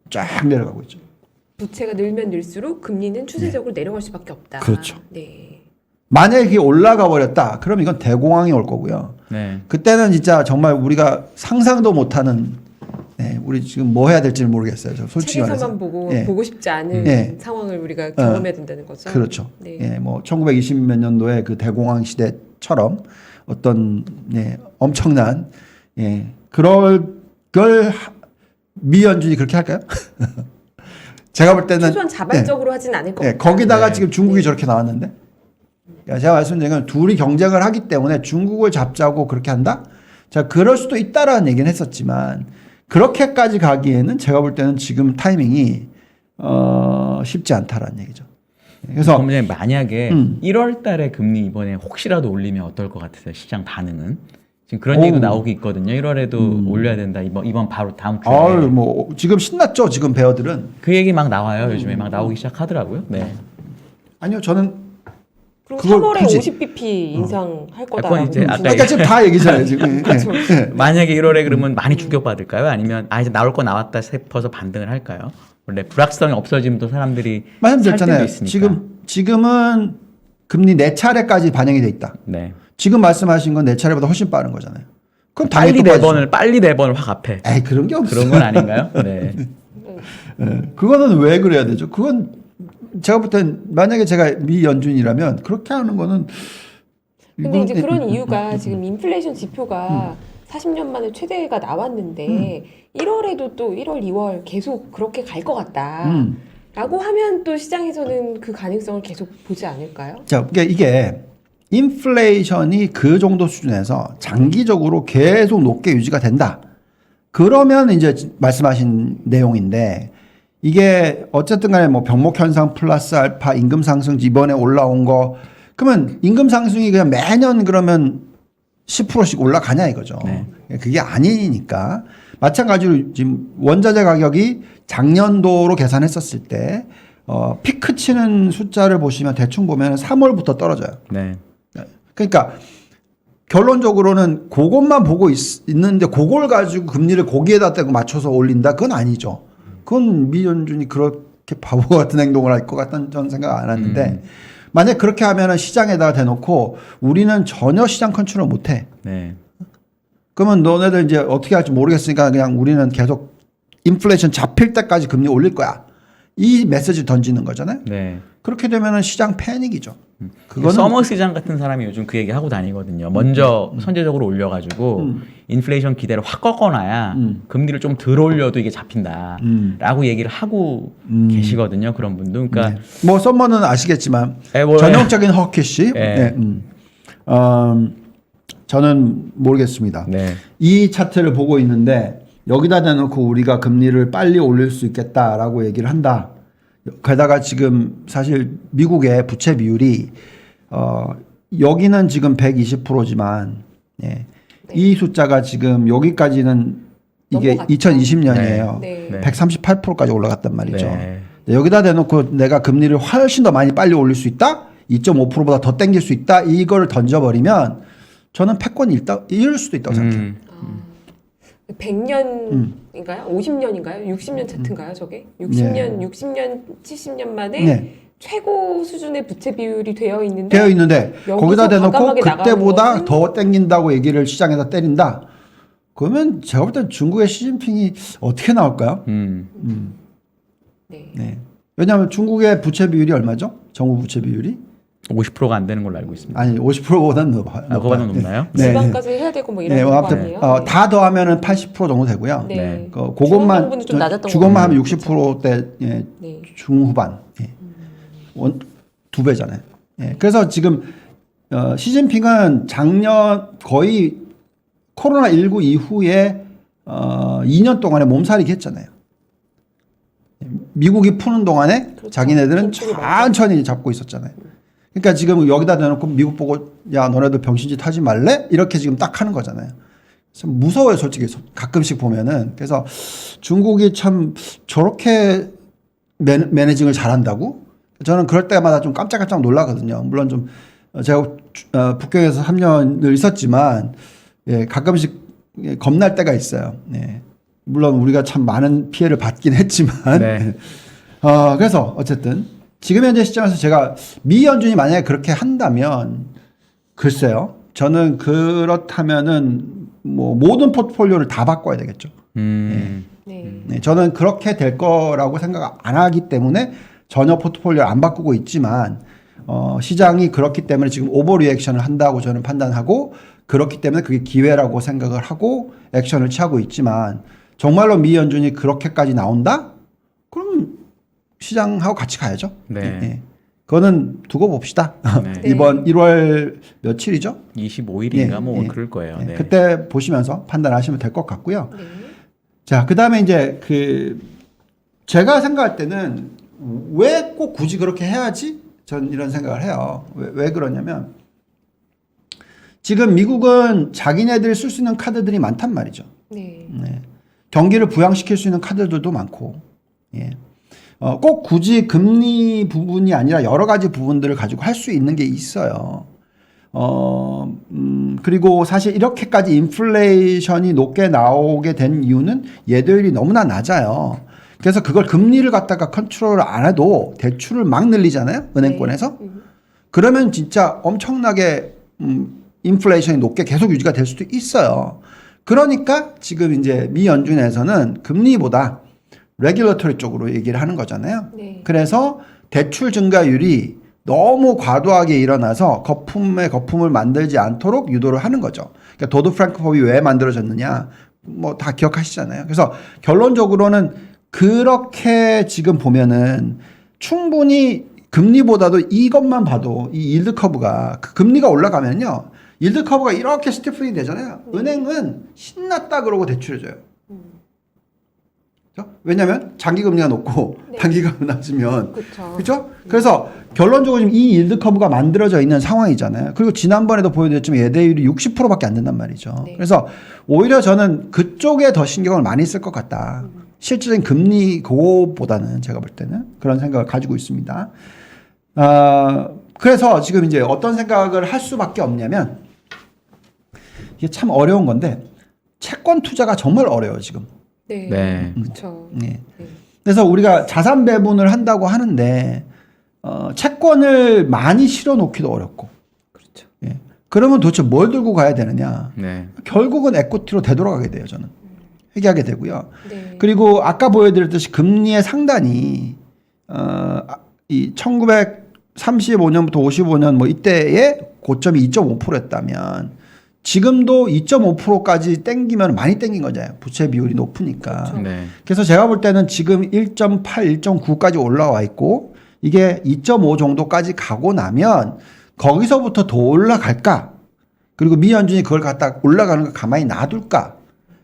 쫙 내려가고 있죠. 부채가 늘면 늘수록 금리는 추세적으로 내려갈 수밖에 없다. 그렇죠. 네. 만약에 이게 올라가 버렸다, 그럼 이건 대공황이 올 거고요. 네. 그때는 진짜 정말 우리가 상상도 못하는, 네, 우리 지금 뭐 해야 될지는 모르겠어요. 저 솔직히 말해서. 책에서만 보고 예. 보고 싶지 않은 예. 상황을 우리가 경험해야 된다는 거죠. 그렇죠. 네. 예, 뭐 1920 몇 년도에 그 대공황 시대처럼 어떤 엄청난 그럴 걸 미연준이 그렇게 할까요? 제가 볼 때는 최소한 자발적으로 하진 않을 것 같아요. 거기다가 네. 지금 중국이 저렇게 나왔는데, 그러니까 제가 말씀드린 건 둘이 경쟁을 하기 때문에 중국을 잡자고 그렇게 한다. 자, 그럴 수도 있다라는 얘기는 했었지만 그렇게까지 가기에는 제가 볼 때는 지금 타이밍이 쉽지 않다라는 얘기죠. 그래서 그럼 만약에 1월 달에 금리 이번에 혹시라도 올리면 어떨 것 같으세요? 시장 반응은? 지금 그런 얘기도 나오고 있거든요. 1월에도 올려야 된다. 이번 바로 다음 주에. 아유, 뭐 지금 신났죠. 지금 베어들은. 그 얘기 막 나와요. 요즘에 막 나오기 시작하더라고요. 네. 아니요, 저는 그럼 그걸 3월에 굳이- 50bp 인상할 거다. 그건 이제 아까 그러니까 지금 다 얘기잖아요. 지금. 그렇죠. 만약에 1월에 그러면 많이 충격받을까요? 아니면 이제 나올 거 나왔다 싶어서 반등을 할까요? 원래 불확실성이 없어지면 또 사람들이 살 때도 말씀드렸잖아요. 있으니까. 지금은 금리 4차례까지 반영이 돼 있다. 네. 지금 말씀하신 건 4차례보다 훨씬 빠른 거잖아요. 그럼 빨리 당연히 빨리 4번을 확 앞에. 에이, 그런 게 없어요. 그런 건 아닌가요? 네. 그거는 왜 그래야 되죠? 그건 제가 볼 땐 만약에 제가 미연준이라면 그렇게 하는 거는 근데 이제 그런 이유가 지금 인플레이션 지표가 40년 만에 최대가 나왔는데 1월에도 또 1월, 2월 계속 그렇게 갈 것 같다. 라고 하면 또 시장에서는 그 가능성을 계속 보지 않을까요? 자, 그러니까 이게 인플레이션이 그 정도 수준에서 장기적으로 계속 높게 유지가 된다. 그러면 이제 말씀하신 내용인데, 이게 어쨌든 간에 뭐 병목 현상 플러스 알파 임금 상승 이번에 올라온 거, 그러면 임금 상승이 그냥 매년 그러면 10%씩 올라가냐 이거죠. 네. 그게 아니니까. 마찬가지로 지금 원자재 가격이 작년도로 계산했었을 때 피크 치는 숫자를 보시면 대충 보면 3월부터 떨어져요. 네. 그러니까 결론적으로는 그것만 보고 있는데 그걸 가지고 금리를 거기에다 대고 맞춰서 올린다? 그건 아니죠. 그건 미연준이 그렇게 바보 같은 행동을 할 것 같다는 저는 생각 안 하는데 만약 그렇게 하면은 시장에다가 대놓고 우리는 전혀 시장 컨트롤 못 해. 네. 그러면 너네들 이제 어떻게 할지 모르겠으니까 그냥 우리는 계속 인플레이션 잡힐 때까지 금리 올릴 거야. 이 메시지를 던지는 거잖아요. 네. 그렇게 되면은 시장 패닉이죠. 그거는 서머 시장 같은 사람이 요즘 그 얘기 하고 다니거든요. 먼저 선제적으로 올려가지고 인플레이션 기대를 확 꺾어놔야 금리를 좀 덜 올려도 이게 잡힌다라고 얘기를 하고 계시거든요. 그런 분도. 그러니까 뭐 썸머는 아시겠지만 전형적인 허키시. 네. 저는 모르겠습니다. 네. 이 차트를 보고 있는데 여기다 대놓고 우리가 금리를 빨리 올릴 수 있겠다라고 얘기를 한다. 게다가 지금 사실 미국의 부채 비율이 여기는 지금 120%지만 이 숫자가 지금 여기까지는 이게 넘어갔죠. 2020년이에요. 네. 네. 138%까지 올라갔단 말이죠. 네. 여기다 대놓고 내가 금리를 훨씬 더 많이 빨리 올릴 수 있다? 2.5%보다 더 땡길 수 있다? 이거를 던져버리면 저는 패권 잃을 수도 있다고 생각해요. 100년인가요? 50년인가요? 60년 차트인가요? 저게? 60년, 70년 만에 네. 최고 수준의 부채 비율이 되어 있는데 되어 있는데 여기서 거기다 대놓고 과감하게 그때보다 나가는 더 땡긴다고 얘기를 시장에다 때린다. 그러면 제가 볼 땐 중국의 시진핑이 어떻게 나올까요? 네. 네. 왜냐하면 중국의 부채 비율이 얼마죠? 정부 부채 비율이? 50%가 안 되는 걸로 알고 있습니다. 아니 50%보다는 높아요. 그거보다 높나요? 네. 지방까지 해야 되고 뭐 이런 네, 거 아무튼 아니에요? 다 더하면은 80% 정도 되고요. 네. 네. 그것만 중원부는 좀 낮았던 주것만 것 하면 같아요. 60%대 네. 중후반. 두 배잖아요. 그래서 지금 시진핑은 작년 거의 코로나19 이후에 2년 동안에 몸살이기 했잖아요. 미국이 푸는 동안에 그렇죠. 자기네들은 긴축을 천천히 잡고 있었잖아요. 그러니까 지금 여기다 대놓고 미국 보고 야 너네들 병신짓 하지 말래? 이렇게 지금 딱 하는 거잖아요. 참 무서워요 솔직히 가끔씩 보면은. 그래서 중국이 참 저렇게 매니징을 잘한다고? 저는 그럴 때마다 좀 깜짝깜짝 놀라거든요. 물론 좀 제가 북경에서 3년을 있었지만 예, 가끔씩 겁날 때가 있어요. 네. 물론 우리가 참 많은 피해를 받긴 했지만 네. 그래서 어쨌든 지금 현재 시점에서 제가 미 연준이 만약에 그렇게 한다면 글쎄요. 저는 그렇다면은 뭐 모든 포트폴리오를 다 바꿔야 되겠죠. 네. 네, 저는 그렇게 될 거라고 생각 안 하기 때문에 전혀 포트폴리오를 안 바꾸고 있지만 시장이 그렇기 때문에 지금 오버 리액션을 한다고 저는 판단하고 그렇기 때문에 그게 기회라고 생각을 하고 액션을 취하고 있지만 정말로 미 연준이 그렇게까지 나온다? 그럼 시장하고 같이 가야죠. 네. 예. 그거는 두고 봅시다. 네. 이번 1월 며칠이죠? 25일인가 예, 뭐 예. 그럴 거예요. 예, 네. 그때 보시면서 판단하시면 될 것 같고요. 네. 자, 그 다음에 이제 제가 생각할 때는 왜 꼭 굳이 그렇게 해야지? 전 이런 생각을 해요. 왜 그러냐면 지금 미국은 자기네들이 쓸 수 있는 카드들이 많단 말이죠. 네. 네. 경기를 부양시킬 수 있는 카드들도 많고, 예. 꼭 굳이 금리 부분이 아니라 여러 가지 부분들을 가지고 할 수 있는 게 있어요. 그리고 사실 이렇게까지 인플레이션이 높게 나오게 된 이유는 예대율이 너무나 낮아요. 그래서 그걸 금리를 갖다가 컨트롤을 안 해도 대출을 막 늘리잖아요. 은행권에서. 네. 그러면 진짜 엄청나게 인플레이션이 높게 계속 유지가 될 수도 있어요. 그러니까 지금 이제 미 연준에서는 금리보다 레귤러토리 쪽으로 얘기를 하는 거잖아요. 네. 그래서 대출 증가율이 너무 과도하게 일어나서 거품을 만들지 않도록 유도를 하는 거죠. 그러니까 도드 프랑크 법이 왜 만들어졌느냐 뭐 다 기억하시잖아요. 그래서 결론적으로는 그렇게 지금 보면은 충분히 금리보다도 이것만 봐도 이 일드 커브가 금리가 올라가면요. 일드 커브가 이렇게 스티프닝 되잖아요. 은행은 신났다 그러고 대출해줘요. 그렇죠? 왜냐하면 장기 금리가 높고 네. 단기 금리가 낮으면 그렇죠. 그렇죠? 그래서 결론적으로 지금 이 일드 커브가 만들어져 있는 상황이잖아요. 그리고 지난번에도 보여드렸지만 예대율이 60%밖에 안 된단 말이죠. 네. 그래서 오히려 저는 그쪽에 더 신경을 많이 쓸 것 같다. 실질적인 금리 그거보다는 제가 볼 때는 그런 생각을 가지고 있습니다. 그래서 지금 이제 어떤 생각을 할 수밖에 없냐면 이게 참 어려운 건데 채권 투자가 정말 어려워요 지금. 네. 네. 그렇죠. 네. 그래서 우리가 자산 배분을 한다고 하는데 채권을 많이 실어 놓기도 어렵고. 그렇죠. 예. 그러면 도대체 뭘 들고 가야 되느냐? 네. 결국은 에코티로 되돌아가게 돼요, 저는. 회귀하게 되고요. 네. 그리고 아까 보여드렸듯이 금리의 상단이 이 1935년부터 55년 뭐 이때의 고점이 2.5%였다면 지금도 2.5%까지 땡기면 많이 땡긴 거잖아요. 부채 비율이 높으니까. 그렇죠. 네. 그래서 제가 볼 때는 지금 1.8, 1.9까지 올라와 있고 이게 2.5 정도까지 가고 나면 거기서부터 더 올라갈까? 그리고 미 연준이 그걸 갖다 올라가는 걸 가만히 놔둘까?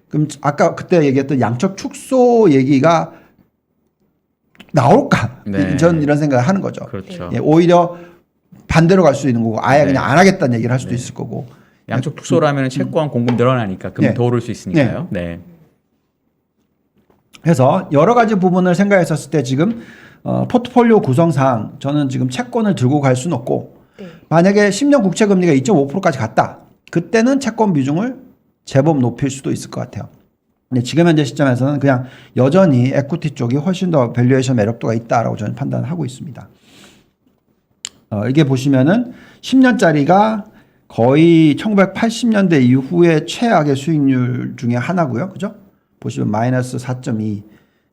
그럼 아까 그때 얘기했던 양적 축소 얘기가 나올까? 네. 전 이런 생각을 하는 거죠. 그렇죠. 예, 오히려 반대로 갈 수 있는 거고 아예 네. 그냥 안 하겠다는 얘기를 할 수도 있을 거고. 양쪽 축소라면 채권 공급 늘어나니까 금리 네. 더 오를 수 있으니까요. 네. 그래서 여러 가지 부분을 생각했었을 때 지금 포트폴리오 구성상 저는 지금 채권을 들고 갈 수는 없고 네. 만약에 10년 국채 금리가 2.5%까지 갔다. 그때는 채권 비중을 제법 높일 수도 있을 것 같아요. 근데 지금 현재 시점에서는 그냥 여전히 에쿠티 쪽이 훨씬 더 밸류에이션 매력도가 있다라고 저는 판단하고 있습니다. 이게 보시면은 10년짜리가 거의 1980년대 이후의 최악의 수익률 중에 하나고요. 그죠? 보시면 마이너스 4.2.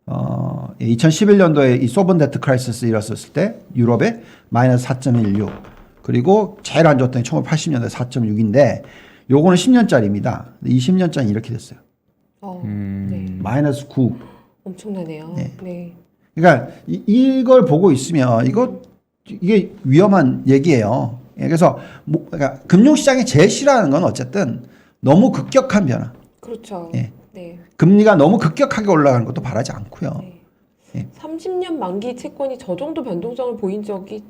2011년도에 이 소번 데트 크라이시스 일었을 때 유럽에 마이너스 4.16. 그리고 제일 안 좋았던 게 1980년대 4.6인데 요거는 10년짜리입니다. 20년짜리 이렇게 됐어요. 네. 마이너스 9. 엄청나네요. 네. 네. 그러니까 이걸 보고 있으면 이게 위험한 얘기예요. 예, 그래서 그러니까 금융시장이 제일 싫어하는 건 어쨌든 너무 급격한 변화. 그렇죠. 예. 네. 금리가 너무 급격하게 올라가는 것도 바라지 않고요. 네. 30년 만기 채권이 저 정도 변동성을 보인 적이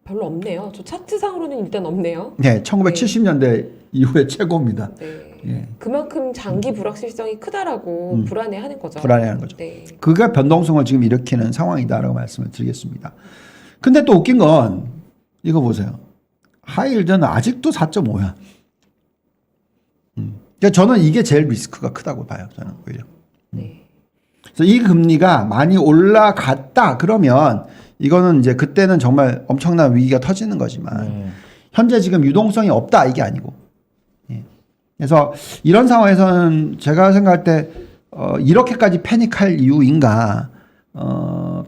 별로 없네요. 저 차트상으로는 일단 없네요. 네, 1970년대 이후에 최고입니다. 네. 예. 그만큼 장기 불확실성이 크다라고 불안해하는 거죠. 불안해하는 거죠. 네. 그가 변동성을 지금 일으키는 상황이다라고 말씀을 드리겠습니다. 근데 또 웃긴 건 이거 보세요. 하이힐드는 아직도 4.5야. 그러니까 저는 이게 제일 리스크가 크다고 봐요. 저는 오히려. 네. 그래서 이 금리가 많이 올라갔다 그러면 이거는 이제 그때는 정말 엄청난 위기가 터지는 거지만 현재 지금 유동성이 없다 이게 아니고. 예. 그래서 이런 상황에서는 제가 생각할 때 이렇게까지 패닉할 이유인가?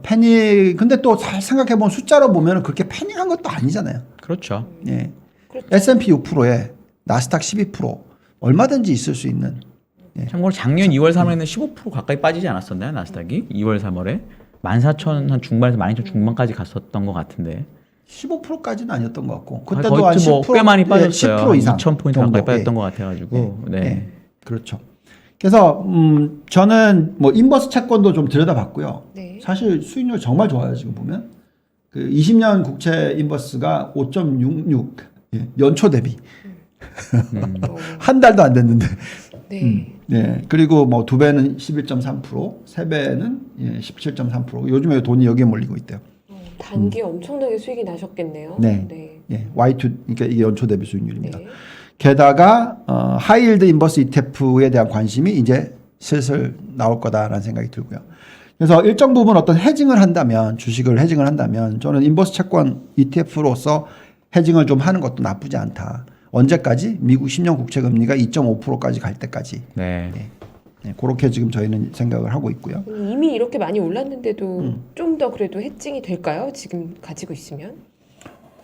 패닉 근데 또 잘 생각해 보면 숫자로 보면 그렇게 패닉한 것도 아니잖아요. 그렇죠. 예. 그렇죠. S&P 6%에 나스닥 12% 얼마든지 있을 수 있는. 예. 참고로 작년 2월 3월에는 15% 가까이 빠지지 않았었나요? 나스닥이 2월 3월에 14,000 한 중반에서 12,000 중반까지 갔었던 것 같은데 15%까지는 아니었던 것 같고 거의 그때도 한 10%, 꽤 많이 빠졌어요. 10% 이상 2,000포인트 정도. 가까이 빠졌던 것 같아가지고 네. 그렇죠. 그래서 저는 뭐 인버스 채권도 좀 들여다봤고요. 네. 사실 수익률 정말 좋아요. 지금 보면 그 20년 국채 인버스가 5.66 연초 대비 한 달도 안 됐는데. 네. 네. 그리고 뭐 두 배는 11.3%, 세 배는 17.3%. 요즘에 돈이 여기에 몰리고 있대요. 단기에 엄청나게 수익이 나셨겠네요. 네. 네. 예, Y2 그러니까 이게 연초 대비 수익률입니다. 네. 게다가 하이힐드 인버스 ETF에 대한 관심이 이제 슬슬 나올 거다라는 생각이 들고요. 그래서 일정 부분 어떤 해징을 한다면 주식을 해징을 한다면 저는 인버스 채권 ETF로서 해징을 좀 하는 것도 나쁘지 않다. 언제까지? 미국 10년 국채 금리가 2.5%까지 갈 때까지. 네. 네, 그렇게 지금 저희는 생각을 하고 있고요. 이미 이렇게 많이 올랐는데도 좀 더 그래도 해칭이 될까요? 지금 가지고 있으면?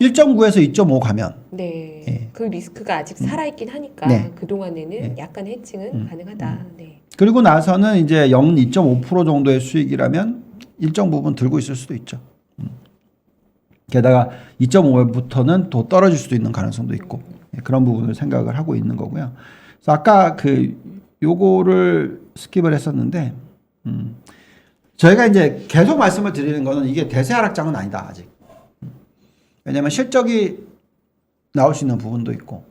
1.9에서 2.5 가면 네. 예. 그 리스크가 아직 살아있긴 하니까 네. 그동안에는 약간 해칭은 가능하다. 네. 그리고 나서는 이제 2.5% 정도의 수익이라면 일정 부분 들고 있을 수도 있죠. 게다가 2.5부터는 더 떨어질 수도 있는 가능성도 있고 그런 부분을 생각을 하고 있는 거고요. 그래서 아까 그 요거를 스킵을 했었는데 저희가 이제 계속 말씀을 드리는 거는 이게 대세 하락장은 아니다 아직. 왜냐하면 실적이 나올 수 있는 부분도 있고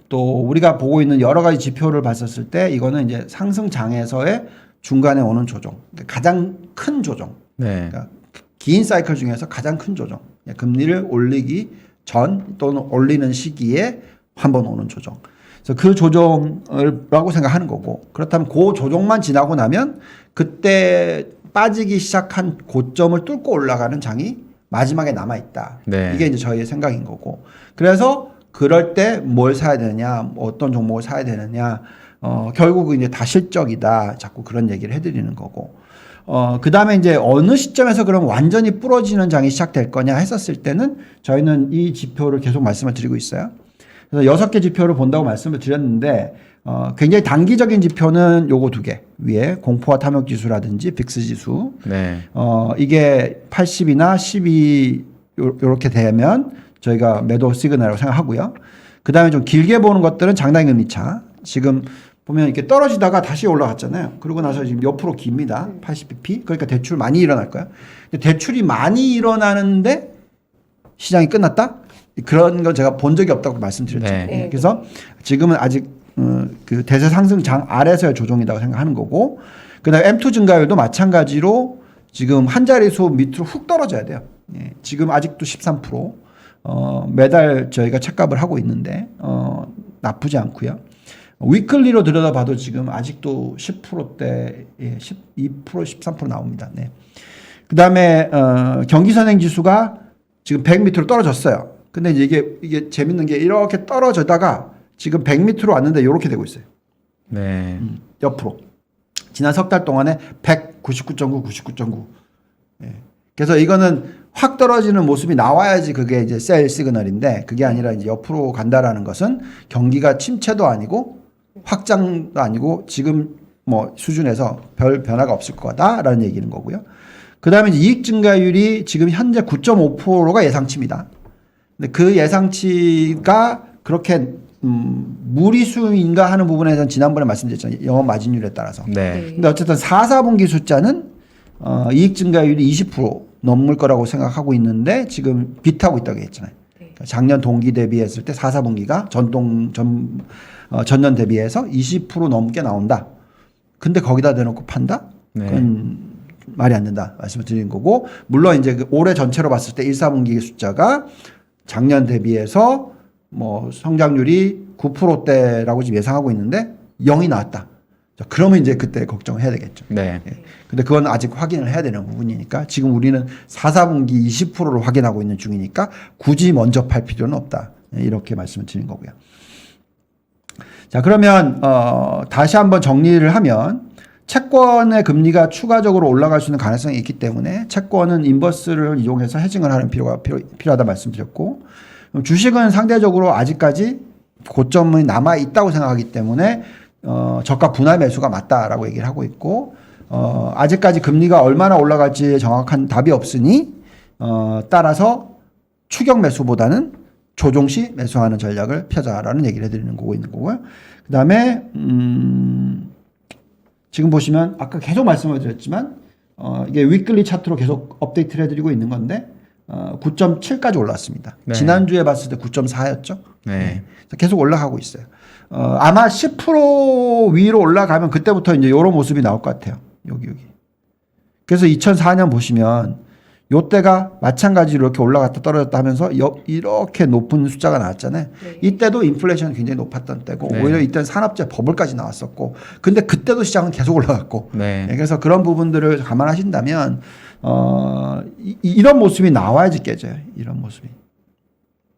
또 우리가 보고 있는 여러 가지 지표를 봤었을 때 이거는 이제 상승장에서의 중간에 오는 조정, 가장 큰 조정. 네. 그러니까 긴 사이클 중에서 가장 큰 조정. 금리를 올리기 전 또는 올리는 시기에 한번 오는 조정. 그래서 그 조정이라고 생각하는 거고 그렇다면 그 조정만 지나고 나면 그때 빠지기 시작한 고점을 뚫고 올라가는 장이 마지막에 남아 있다. 네. 이게 이제 저희의 생각인 거고. 그래서 그럴 때 뭘 사야 되느냐, 어떤 종목을 사야 되느냐, 결국은 이제 다 실적이다. 자꾸 그런 얘기를 해드리는 거고. 그 다음에 이제 어느 시점에서 그럼 완전히 부러지는 장이 시작될 거냐 했었을 때는 저희는 이 지표를 계속 말씀을 드리고 있어요. 그래서 6개 지표를 본다고 말씀을 드렸는데, 굉장히 단기적인 지표는 요거 2개. 위에 공포와 탐욕 지수라든지 빅스 지수. 네. 이게 80이나 12 요렇게 되면 저희가 매도 시그널이라고 생각하고요. 그 다음에 좀 길게 보는 것들은 장단금리 차. 지금 보면 이렇게 떨어지다가 다시 올라갔잖아요. 그러고 나서 지금 옆으로 깁니다. 80bp. 그러니까 대출 많이 일어날 거야. 근데 대출이 많이 일어나는데 시장이 끝났다? 그런 건 제가 본 적이 없다고 말씀드렸죠. 네. 그래서 지금은 아직 그 대세 상승장 아래서의 조정이라고 생각하는 거고, 그다음에 M2 증가율도 마찬가지로 지금 한 자릿수 밑으로 훅 떨어져야 돼요. 예, 지금 아직도 13%. 매달 저희가 책값을 하고 있는데 나쁘지 않고요. 위클리로 들여다봐도 지금 아직도 10%대, 12%, 13% 나옵니다. 네. 그다음에 경기선행지수가 지금 100 밑으로 떨어졌어요. 근데 이게 재밌는 게 이렇게 떨어지다가 지금 100 밑으로 왔는데 이렇게 되고 있어요. 네. 옆으로. 지난 석 달 동안에 199.9, 99.9. 예. 그래서 이거는 확 떨어지는 모습이 나와야지 그게 이제 셀 시그널인데 그게 아니라 이제 옆으로 간다라는 것은 경기가 침체도 아니고 확장도 아니고 지금 뭐 수준에서 별 변화가 없을 거다라는 얘기는 거고요. 그 다음에 이익 증가율이 지금 현재 9.5%가 예상치입니다. 근데 그 예상치가 그렇게 무리수인가 하는 부분에서는 지난번에 말씀드렸잖아요. 영업 마진율에 따라서. 네. 근데 어쨌든 4, 4분기 숫자는 이익 증가율이 20% 넘을 거라고 생각하고 있는데 지금 비트하고 있다고 했잖아요. 그러니까 작년 동기 대비했을 때 4, 4분기가 전년 대비해서 20% 넘게 나온다. 근데 거기다 대놓고 판다? 그건 말이 안 된다 말씀을 드리는 거고, 물론 이제 그 올해 전체로 봤을 때 1, 4분기 숫자가 작년 대비해서 뭐 성장률이 9%대라고 지금 예상하고 있는데 0이 나왔다. 자, 그러면 이제 그때 걱정을 해야 되겠죠. 네. 예. 근데 그건 아직 확인을 해야 되는 부분이니까 지금 우리는 4, 4분기 20%를 확인하고 있는 중이니까 굳이 먼저 팔 필요는 없다. 예, 이렇게 말씀을 드리는 거고요. 자, 그러면 다시 한번 정리를 하면 채권의 금리가 추가적으로 올라갈 수 있는 가능성이 있기 때문에 채권은 인버스를 이용해서 헤징을 하는 필요가 필요하다 말씀드렸고, 주식은 상대적으로 아직까지 고점이 남아 있다고 생각하기 때문에 저가 분할 매수가 맞다라고 얘기를 하고 있고, 아직까지 금리가 얼마나 올라갈지 정확한 답이 없으니 따라서 추격 매수보다는 조종시 매수하는 전략을 펴자라는 얘기를 해드리는 거고 있는 거고요. 그 다음에 지금 보시면 아까 계속 말씀을 드렸지만 이게 위클리 차트로 계속 업데이트를 해드리고 있는 건데 9.7까지 올랐습니다. 네. 지난주에 봤을 때 9.4였죠. 네. 계속 올라가고 있어요. 아마 10% 위로 올라가면 그때부터 이제 이런 모습이 나올 것 같아요. 여기. 그래서 2004년 보시면 요때가 마찬가지로 이렇게 올라갔다 떨어졌다 하면서 이렇게 높은 숫자가 나왔잖아요. 네. 이때도 인플레이션이 굉장히 높았던 때고, 네. 오히려 이때는 산업재 버블까지 나왔었고, 근데 그때도 시장은 계속 올라갔고, 네. 그래서 그런 부분들을 감안하신다면 이런 모습이 나와야지 깨져요. 이런 모습이.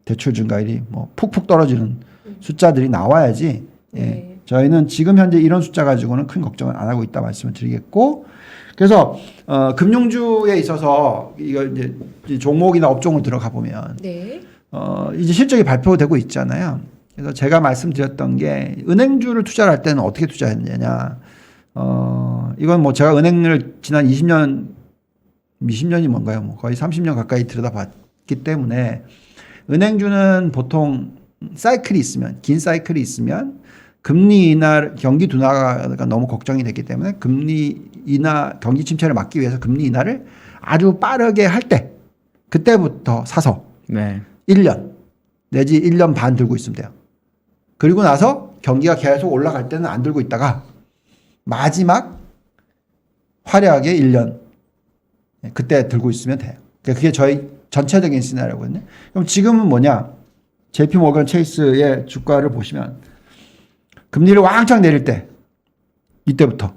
대출 증가율이 뭐 푹푹 떨어지는 숫자들이 나와야지. 예. 네. 저희는 지금 현재 이런 숫자 가지고는 큰 걱정을 안 하고 있다 말씀을 드리겠고, 그래서 금융주에 있어서 이거 이제 종목이나 업종을 들어가 보면 네. 이제 실적이 발표되고 있잖아요. 그래서 제가 말씀드렸던 게 은행주를 투자를 할 때는 어떻게 투자했느냐. 이건 뭐 제가 은행을 지난 20년이 뭔가요? 뭐 거의 30년 가까이 들여다봤기 때문에 은행주는 보통 사이클이 있으면, 긴 사이클이 있으면 금리 인하, 경기 둔화가 너무 걱정이 됐기 때문에 금리 인하, 경기 침체를 막기 위해서 금리 인하를 아주 빠르게 할 때, 그때부터 사서 네. 1년 내지 1년 반 들고 있으면 돼요. 그리고 나서 경기가 계속 올라갈 때는 안 들고 있다가 마지막 화려하게 1년 그때 들고 있으면 돼요. 그게 저희 전체적인 시나리오거든요. 그럼 지금은 뭐냐? JP 모건 체이스의 주가를 보시면 금리를 왕창 내릴 때 이때부터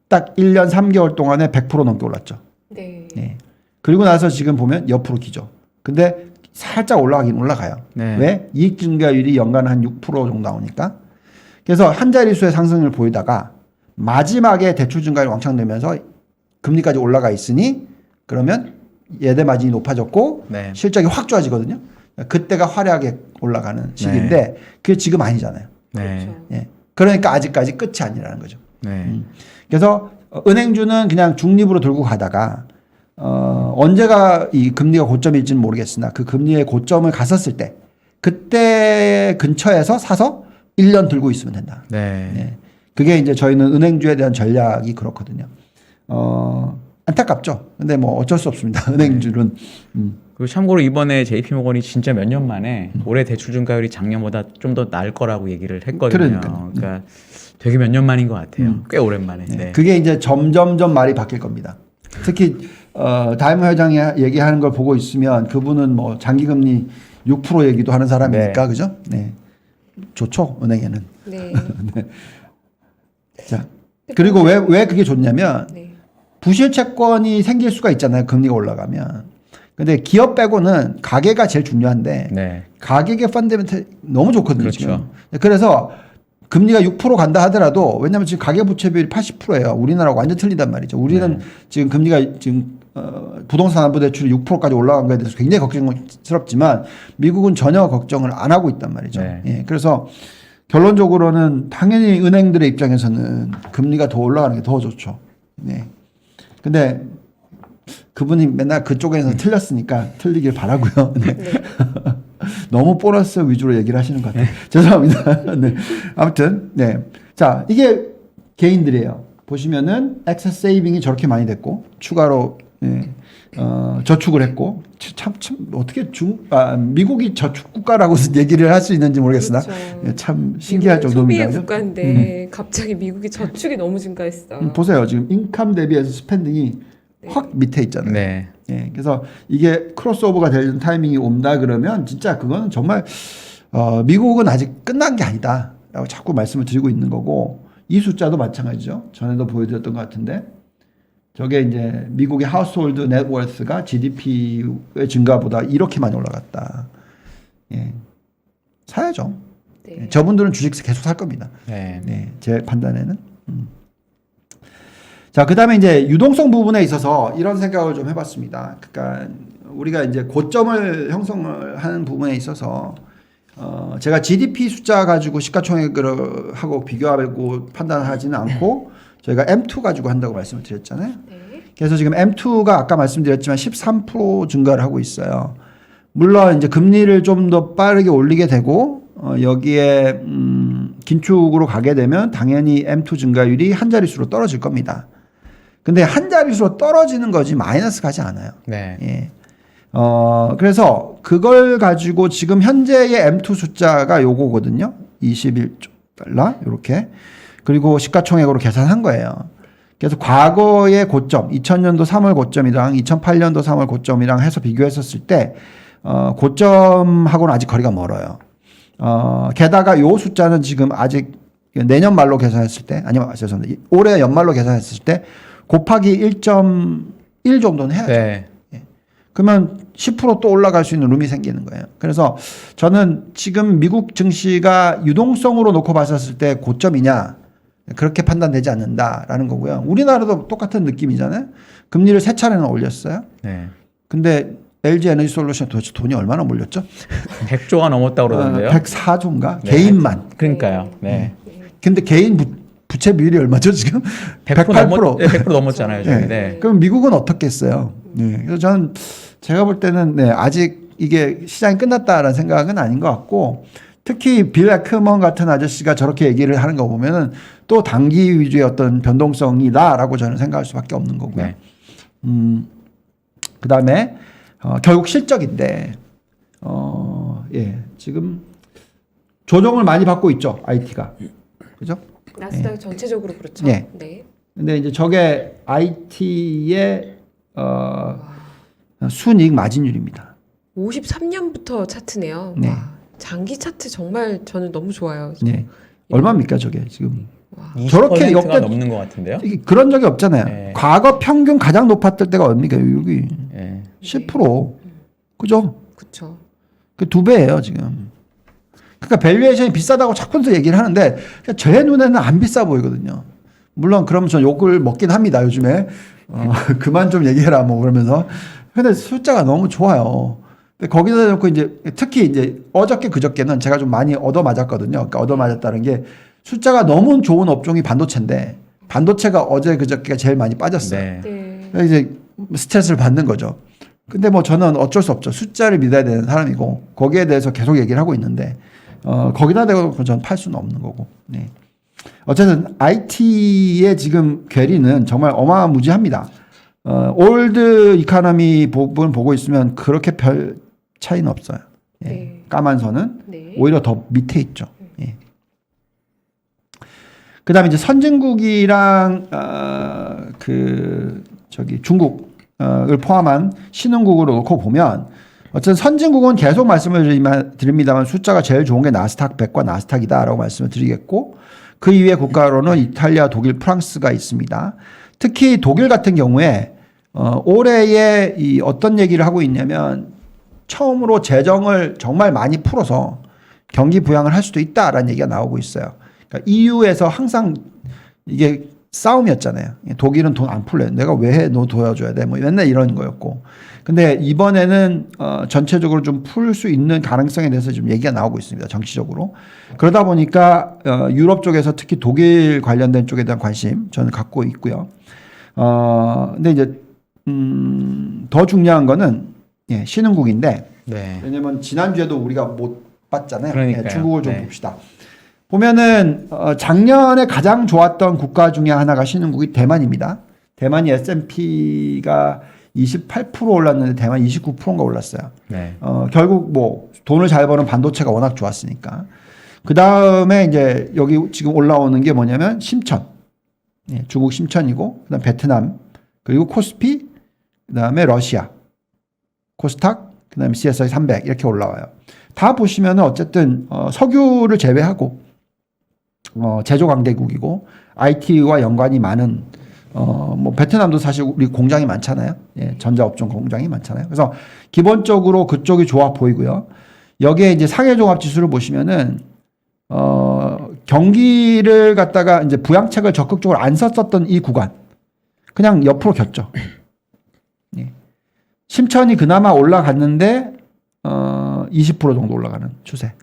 딱 1년 3개월 동안에 100% 넘게 올랐죠. 네. 네. 그리고 나서 지금 보면 옆으로 기죠. 근데 살짝 올라가긴 올라가요. 네. 왜? 이익 증가율이 연간 한 6% 정도 나오니까. 그래서 한 자릿수의 상승을 보이다가 마지막에 대출 증가율이 왕창 늘면서 금리까지 올라가 있으니 그러면 예대 마진이 높아졌고 네. 실적이 확 좋아지거든요. 그때가 화려하게 올라가는 시기인데 그게 지금 아니잖아요. 네. 그렇죠. 예. 그러니까 아직까지 끝이 아니라는 거죠. 네. 그래서 은행주는 그냥 중립으로 들고 가다가 언제가 이 금리가 고점일지는 모르겠으나 그 금리의 고점을 갔었을 때 그때 근처에서 사서 1년 들고 있으면 된다. 네. 예. 그게 이제 저희는 은행주에 대한 전략이 그렇거든요. 안타깝죠. 근데 뭐 어쩔 수 없습니다. 은행주는. 그리고 참고로 이번에 JP모건이 진짜 몇 년 만에 올해 대출 증가율이 작년보다 좀 더 나을 거라고 얘기를 했거든요. 그러니까요. 그러니까 되게 몇 년 만인 것 같아요. 꽤 오랜만에. 네. 네. 그게 이제 점점점 말이 바뀔 겁니다. 특히 다이머 회장이 얘기하는 걸 보고 있으면 그분은 뭐 장기금리 6% 얘기도 하는 사람이니까 네. 그죠? 네. 좋죠. 은행에는. 네. 자. 그리고 왜 그게 좋냐면 네. 부실 채권이 생길 수가 있잖아요. 금리가 올라가면. 근데 기업 빼고는 가계가 제일 중요한데 네. 가계의 펀더멘털 너무 좋거든요. 그렇죠. 지금. 그래서 금리가 6% 간다 하더라도 왜냐하면 지금 가계부채 비율이 80%예요. 우리나라하고 완전 틀리단 말이죠. 우리는 지금 금리가 지금 부동산 안부 대출이 6%까지 올라간 거에 대해서 굉장히 걱정스럽지만 미국은 전혀 걱정을 안 하고 있단 말이죠. 네. 예, 그래서 결론적으로는 당연히 은행들의 입장에서는 금리가 더 올라가는 게 더 좋죠. 네. 근데 그분이 맨날 그쪽에서 틀렸으니까 틀리길 바라고요. 네. 너무 보너스 위주로 얘기를 하시는 것 같아요. 죄송합니다. 네. 아무튼 네. 자, 이게 개인들이에요. 보시면은 액세스 세이빙이 저렇게 많이 됐고 추가로 저축을 했고 참 어떻게 미국이 저축 국가라고 얘기를 할 수 있는지 모르겠으나 그렇죠. 참 신기할 정도입니다. 소비의 국가인데 갑자기 미국이 저축이 너무 증가했어. 보세요. 지금 인컴 대비해서 스펜딩이 확 밑에 있잖아요. 네. 예, 그래서 이게 크로스오버가 되는 타이밍이 온다 그러면 진짜 그거는 정말 미국은 아직 끝난 게 아니다라고 자꾸 말씀을 드리고 있는 거고 이 숫자도 마찬가지죠. 전에도 보여드렸던 것 같은데 저게 이제 미국의 하우스홀드 넷워스가 GDP의 증가보다 이렇게 많이 올라갔다. 예, 사야죠. 네. 예, 저분들은 주식 계속 살 겁니다. 네. 네, 제 판단에는. 자, 그다음에 이제 유동성 부분에 있어서 이런 생각을 좀 해봤습니다. 그러니까 우리가 이제 고점을 형성을 하는 부분에 있어서 제가 GDP 숫자 가지고 시가총액을 하고 비교하고 판단하지는 않고 저희가 M2 가지고 한다고 말씀을 드렸잖아요. 네. 그래서 지금 M2가 아까 말씀드렸지만 13% 증가를 하고 있어요. 물론 이제 금리를 좀 더 빠르게 올리게 되고 여기에 긴축으로 가게 되면 당연히 M2 증가율이 한 자릿수로 떨어질 겁니다. 근데 한 자릿수로 떨어지는 거지 마이너스 가지 않아요. 네. 예. 그래서 그걸 가지고 지금 현재의 M2 숫자가 요거거든요. 21달러 이렇게. 그리고 시가총액으로 계산한 거예요. 그래서 과거의 고점, 2000년도 3월 고점이랑 2008년도 3월 고점이랑 해서 비교했었을 때 고점하고는 아직 거리가 멀어요. 게다가 요 숫자는 지금 아직 내년 말로 계산했을 때, 아니면 죄송합니다. 올해 연말로 계산했을 때 곱하기 1.1 정도는 해야죠. 네. 그러면 10% 또 올라갈 수 있는 룸이 생기는 거예요. 그래서 저는 지금 미국 증시가 유동성으로 놓고 봤었을 때 고점이냐 그렇게 판단되지 않는다라는 거고요. 우리나라도 똑같은 느낌이잖아요. 금리를 3차례나 올렸어요. 네. 근데 LG 에너지 솔루션 도대체 돈이 얼마나 몰렸죠? 100조가 넘었다고 그러는데요. 104조인가? 네. 개인만. 그러니까요. 네. 근데 개인 부채 비율이 얼마죠 지금? 100% 100% 넘었잖아요, 지금. 네. 네. 그럼 미국은 어떻겠어요? 네. 그래서 저는 제가 볼 때는 아직 이게 시장이 끝났다라는 생각은 아닌 것 같고 특히 빌 에크먼 같은 아저씨가 저렇게 얘기를 하는 거 보면은 또 단기 위주의 어떤 변동성이다라고 저는 생각할 수밖에 없는 거고요. 네. 그다음에 결국 실적인데 지금 조정을 많이 받고 있죠 IT가 그죠? 나스닥 전체적으로 그렇죠. 네. 네. 근데 이제 저게 IT의 순이익 마진율입니다. 53년부터 차트네요. 네. 와, 장기 차트 정말 저는 너무 좋아요. 네. 얼마입니까 저게 지금? 와. 저렇게 20%가 역대 넘는 것 같은데요. 그런 적이 없잖아요. 네. 과거 평균 가장 높았을 때가 어딥니까? 여기 네. 10%. 그죠? 그렇죠. 그 2배예요 지금. 그러니까 밸류에이션이 비싸다고 자꾸 얘기를 하는데 제 눈에는 안 비싸 보이거든요. 물론 그럼 전 욕을 먹긴 합니다 요즘에. 그만 좀 얘기해라 뭐 그러면서. 근데 숫자가 너무 좋아요. 근데 거기다 놓고 이제 특히 이제 어저께 그저께는 제가 좀 많이 얻어맞았거든요. 그러니까 얻어맞았다는 게 숫자가 너무 좋은 업종이 반도체인데 반도체가 어제 그저께가 제일 많이 빠졌어요. 네. 네. 그래서 이제 스트레스를 받는 거죠. 근데 뭐 저는 어쩔 수 없죠. 숫자를 믿어야 되는 사람이고 거기에 대해서 계속 얘기를 하고 있는데 거기다 대고 저는 팔 수는 없는 거고. 네. 어쨌든 IT의 지금 괴리는 정말 어마무지합니다. 올드 이카노미 부분 보고 있으면 그렇게 별 차이는 없어요. 예. 네. 까만 선은 네. 오히려 더 밑에 있죠. 예. 그다음에 이제 선진국이랑 중국을 포함한 신흥국으로 놓고 보면 어쨌든 선진국은 계속 말씀을 드립니다만 숫자가 제일 좋은 게 나스닥 100과 나스닥이다라고 말씀을 드리겠고 그 이외 국가로는 이탈리아, 독일, 프랑스가 있습니다. 특히 독일 같은 경우에 올해에 이 어떤 얘기를 하고 있냐면 처음으로 재정을 정말 많이 풀어서 경기 부양을 할 수도 있다라는 얘기가 나오고 있어요. 그러니까 EU에서 항상 이게 싸움이었잖아요. 독일은 돈 안 풀래. 내가 왜 해? 너 도와줘야 돼. 뭐 맨날 이런 거였고. 근데 이번에는 전체적으로 좀 풀 수 있는 가능성에 대해서 좀 얘기가 나오고 있습니다. 정치적으로. 그러다 보니까 유럽 쪽에서 특히 독일 관련된 쪽에 대한 관심 저는 갖고 있고요. 근데 이제 더 중요한 거는 신흥국인데 네. 왜냐면 지난주에도 우리가 못 봤잖아요. 그러니까요. 중국을 좀 네. 봅시다. 보면은 작년에 가장 좋았던 국가 중에 하나가 신흥국이 대만입니다. 대만이 S&P가 28% 올랐는데 대만 29%인가 올랐어요. 네. 결국 뭐 돈을 잘 버는 반도체가 워낙 좋았으니까. 그 다음에 이제 여기 지금 올라오는 게 뭐냐면 심천. 예, 중국 심천이고, 그다음 베트남, 그리고 코스피, 그다음에 러시아, 코스닥, 그다음에 CSI 300 이렇게 올라와요. 다 보시면은 어쨌든 석유를 제외하고 제조 강대국이고 IT와 연관이 많은 뭐 베트남도 사실 우리 공장이 많잖아요. 예, 전자업종 공장이 많잖아요. 그래서 기본적으로 그쪽이 좋아 보이고요. 여기에 이제 상해종합 지수를 보시면은 경기를 갖다가 이제 부양책을 적극적으로 안 썼었던 이 구간 그냥 옆으로 겼죠. 예. 심천이 그나마 올라갔는데 20% 정도 올라가는 추세.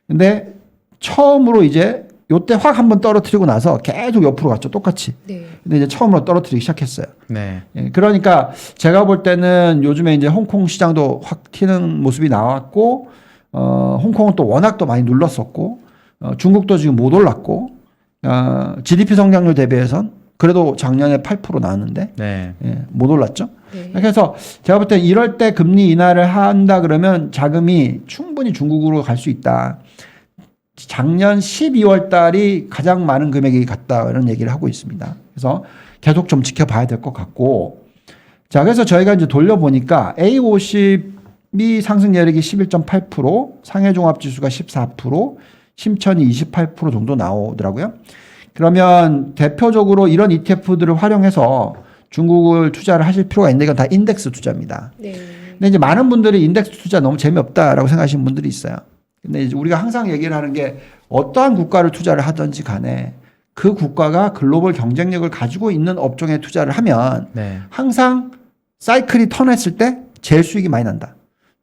근데 처음으로 이제 요때 확 한번 떨어뜨리고 나서 계속 옆으로 갔죠. 똑같이. 네. 근데 이제 처음으로 떨어뜨리기 시작했어요. 네. 예, 그러니까 제가 볼 때는 요즘에 이제 홍콩 시장도 확 튀는 모습이 나왔고, 홍콩은 또 워낙 또 많이 눌렀었고, 중국도 지금 못 올랐고, GDP 성장률 대비해선 그래도 작년에 8% 나왔는데, 네. 예, 못 올랐죠. 네. 그래서 제가 볼 때 이럴 때 금리 인하를 한다 그러면 자금이 충분히 중국으로 갈 수 있다. 작년 12월 달이 가장 많은 금액이 갔다 이런 얘기를 하고 있습니다. 그래서 계속 좀 지켜봐야 될 것 같고, 자, 그래서 저희가 이제 돌려보니까 A50이 상승 여력이 11.8%, 상해종합지수가 14%, 심천이 28% 정도 나오더라고요. 그러면 대표적으로 이런 ETF들을 활용해서 중국을 투자를 하실 필요가 있는데 이건 다 인덱스 투자입니다. 네. 근데 이제 많은 분들이 인덱스 투자 너무 재미없다라고 생각하시는 분들이 있어요. 근데 이제 우리가 항상 얘기를 하는 게 어떠한 국가를 투자를 하든지 간에 그 국가가 글로벌 경쟁력을 가지고 있는 업종에 투자를 하면 네. 항상 사이클이 턴했을 때 제일 수익이 많이 난다.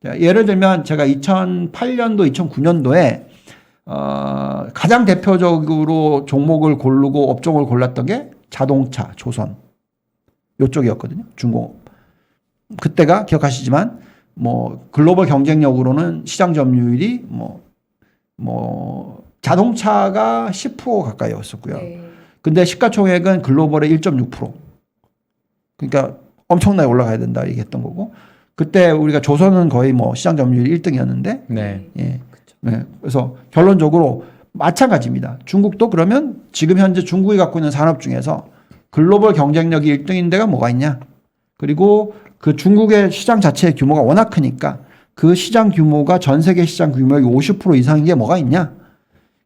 예를 들면 제가 2008년도, 2009년도에 가장 대표적으로 종목을 고르고 업종을 골랐던 게 자동차, 조선 요쪽이었거든요. 중공업. 그때가 기억하시지만 뭐 글로벌 경쟁력으로는 시장 점유율이 뭐 자동차가 10% 가까이였었고요. 네. 근데 시가총액은 글로벌의 1.6%. 그러니까 엄청나게 올라가야 된다 얘기했던 거고. 그때 우리가 조선은 거의 뭐 시장 점유율 1등이었는데 네. 예. 네. 그래서 결론적으로 마찬가지입니다. 중국도 그러면 지금 현재 중국이 갖고 있는 산업 중에서 글로벌 경쟁력이 1등인 데가 뭐가 있냐? 그리고 그 중국의 시장 자체의 규모가 워낙 크니까 그 시장 규모가 전 세계 시장 규모의 50% 이상인 게 뭐가 있냐?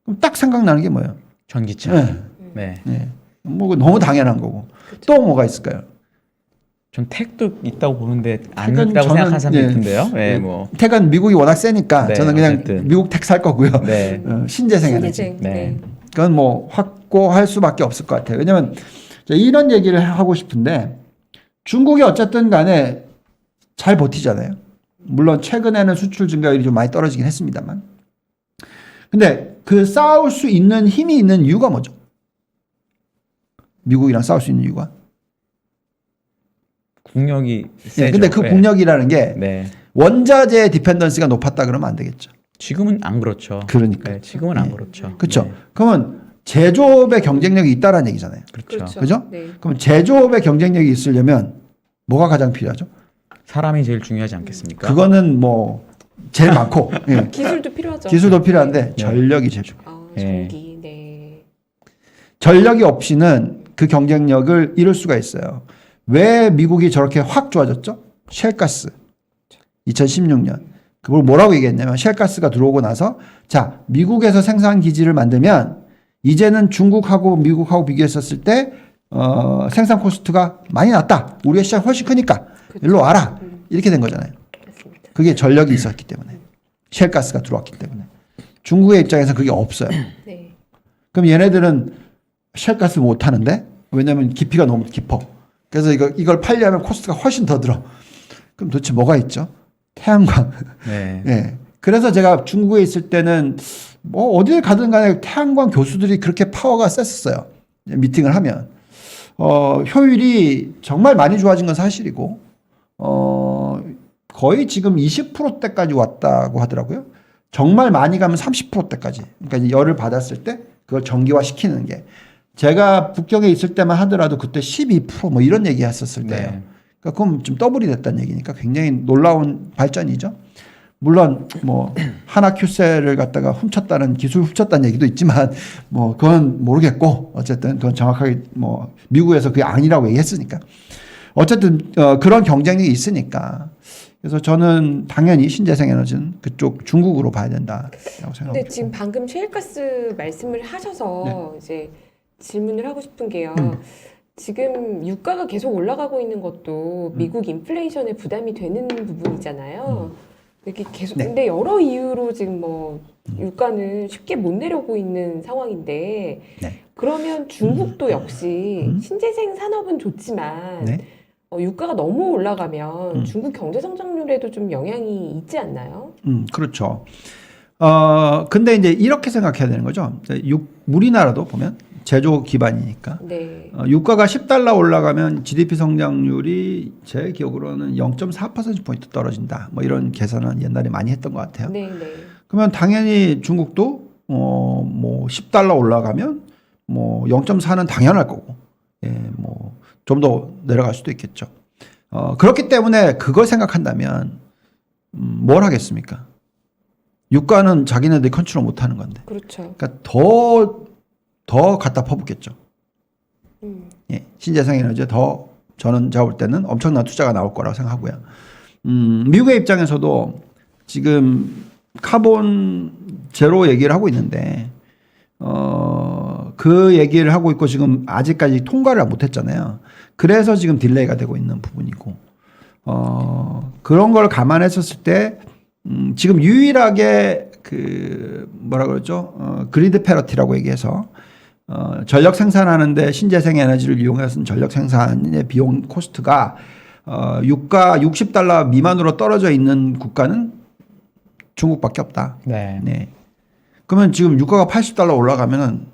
그럼 딱 생각나는 게 뭐예요? 전기차. 네. 네. 네. 뭐 너무 당연한 거고. 그쵸. 또 뭐가 있을까요? 전 택도 있다고 보는데 안 택은 있다고 저는, 생각하는 사람도 예. 있던데요. 네, 뭐. 택은 미국이 워낙 세니까 네, 저는 그냥 어쨌든. 미국 택 살 거고요. 네. 신재생 에너지. 신재생. 네. 네. 그건 뭐 확고할 수밖에 없을 것 같아요. 왜냐하면 이런 얘기를 하고 싶은데 중국이 어쨌든 간에 잘 버티잖아요. 물론 최근에는 수출 증가율이 좀 많이 떨어지긴 했습니다만. 근데 그 싸울 수 있는 힘이 있는 이유가 뭐죠? 미국이랑 싸울 수 있는 이유가? 국력이 세죠. 네, 근데 그 네. 국력이라는 게 네. 원자재 디펜던스가 높았다 그러면 안 되겠죠. 지금은 안 그렇죠. 그러니까. 네, 지금은 안 그렇죠. 그렇죠. 네. 그러면 제조업의 경쟁력이 있다라는 얘기잖아요. 그렇죠. 그죠? 네. 그럼 제조업의 경쟁력이 있으려면 뭐가 가장 필요하죠? 사람이 제일 중요하지 않겠습니까? 그거는 뭐 제일 많고 예. 기술도 필요하죠. 기술도 필요한데 네. 전력이 제일 중요해요. 아, 네. 전기. 네. 전력이 없이는 그 경쟁력을 잃을 수가 있어요. 왜 미국이 저렇게 확 좋아졌죠? 셰일가스. 2016년. 그걸 뭐라고 얘기했냐면 셰일가스가 들어오고 나서 자, 미국에서 생산 기지를 만들면 이제는 중국하고 미국하고 비교했었을 때 생산 코스트가 많이 낮다. 우리의 시장이 훨씬 크니까 일로 와라. 이렇게 된 거잖아요. 맞습니다. 그게 전력이 있었기 때문에. 셰일가스가 들어왔기 때문에. 중국의 입장에서 그게 없어요. 네. 그럼 얘네들은 셰일가스 못 하는데 왜냐면 깊이가 너무 깊어. 그래서 이걸 팔려면 코스트가 훨씬 더 들어. 그럼 도대체 뭐가 있죠? 태양광. 네. 예. 그래서 제가 중국에 있을 때는 뭐 어딜 가든 간에 태양광 교수들이 그렇게 파워가 셌었어요. 미팅을 하면. 효율이 정말 많이 좋아진 건 사실이고, 거의 지금 20%대까지 왔다고 하더라고요. 정말 많이 가면 30%대까지. 그러니까 이제 열을 받았을 때 그걸 전기화 시키는 게 제가 북경에 있을 때만 하더라도 그때 12%뭐 이런 얘기 했었을 때예요. 네. 그러니까 그럼 좀 더블이 됐다는 얘기니까 굉장히 놀라운 발전이죠. 물론 뭐 하나 큐셀을 갖다가 훔쳤다는 기술 훔쳤다는 얘기도 있지만 뭐 그건 모르겠고 어쨌든 그건 정확하게 뭐 미국에서 그게 아니라고 얘기했으니까 어쨌든 그런 경쟁력이 있으니까 그래서 저는 당연히 신재생 에너지는 그쪽 중국으로 봐야 된다라고 생각합니다. 근데 지금 방금 셰일가스 말씀을 하셔서 이제 질문을 하고 싶은 게요. 지금 유가가 계속 올라가고 있는 것도 미국 인플레이션에 부담이 되는 부분이잖아요. 이렇게 계속 네. 근데 여러 이유로 지금 뭐 유가는 쉽게 못 내려오고 있는 상황인데 네. 그러면 중국도 역시 신재생 산업은 좋지만 네. 유가가 너무 올라가면 중국 경제 성장률에도 좀 영향이 있지 않나요? 그렇죠. 근데 이제 이렇게 생각해야 되는 거죠. 우리나라도 보면 제조 기반이니까 네. 유가가 10달러 올라가면 GDP 성장률이 제 기억으로는 0.4%포인트 떨어진다. 뭐 이런 계산은 옛날에 많이 했던 것 같아요. 네, 네. 그러면 당연히 중국도 뭐 10달러 올라가면 뭐 0.4는 당연할 거고, 예, 뭐 좀 더 내려갈 수도 있겠죠. 그렇기 때문에 그걸 생각한다면 뭘 하겠습니까? 유가는 자기네들이 컨트롤 못 하는 건데. 그렇죠. 그러니까 더 갖다 퍼붓겠죠. 예, 신재생 에너지에 더 저는 제가 볼 때는 엄청난 투자가 나올 거라고 생각하고요. 미국의 입장에서도 지금 카본 제로 얘기를 하고 있는데 그 얘기를 하고 있고 지금 아직까지 통과를 못 했잖아요. 그래서 지금 딜레이가 되고 있는 부분이고 그런 걸 감안했었을 때 지금 유일하게 그 뭐라 그러죠? 그리드 패러티라고 얘기해서 전력 생산하는데 신재생 에너지를 이용해서 전력 생산의 비용 코스트가 유가 60달러 미만으로 떨어져 있는 국가는 중국밖에 없다. 네. 네. 그러면 지금 유가가 80달러 올라가면은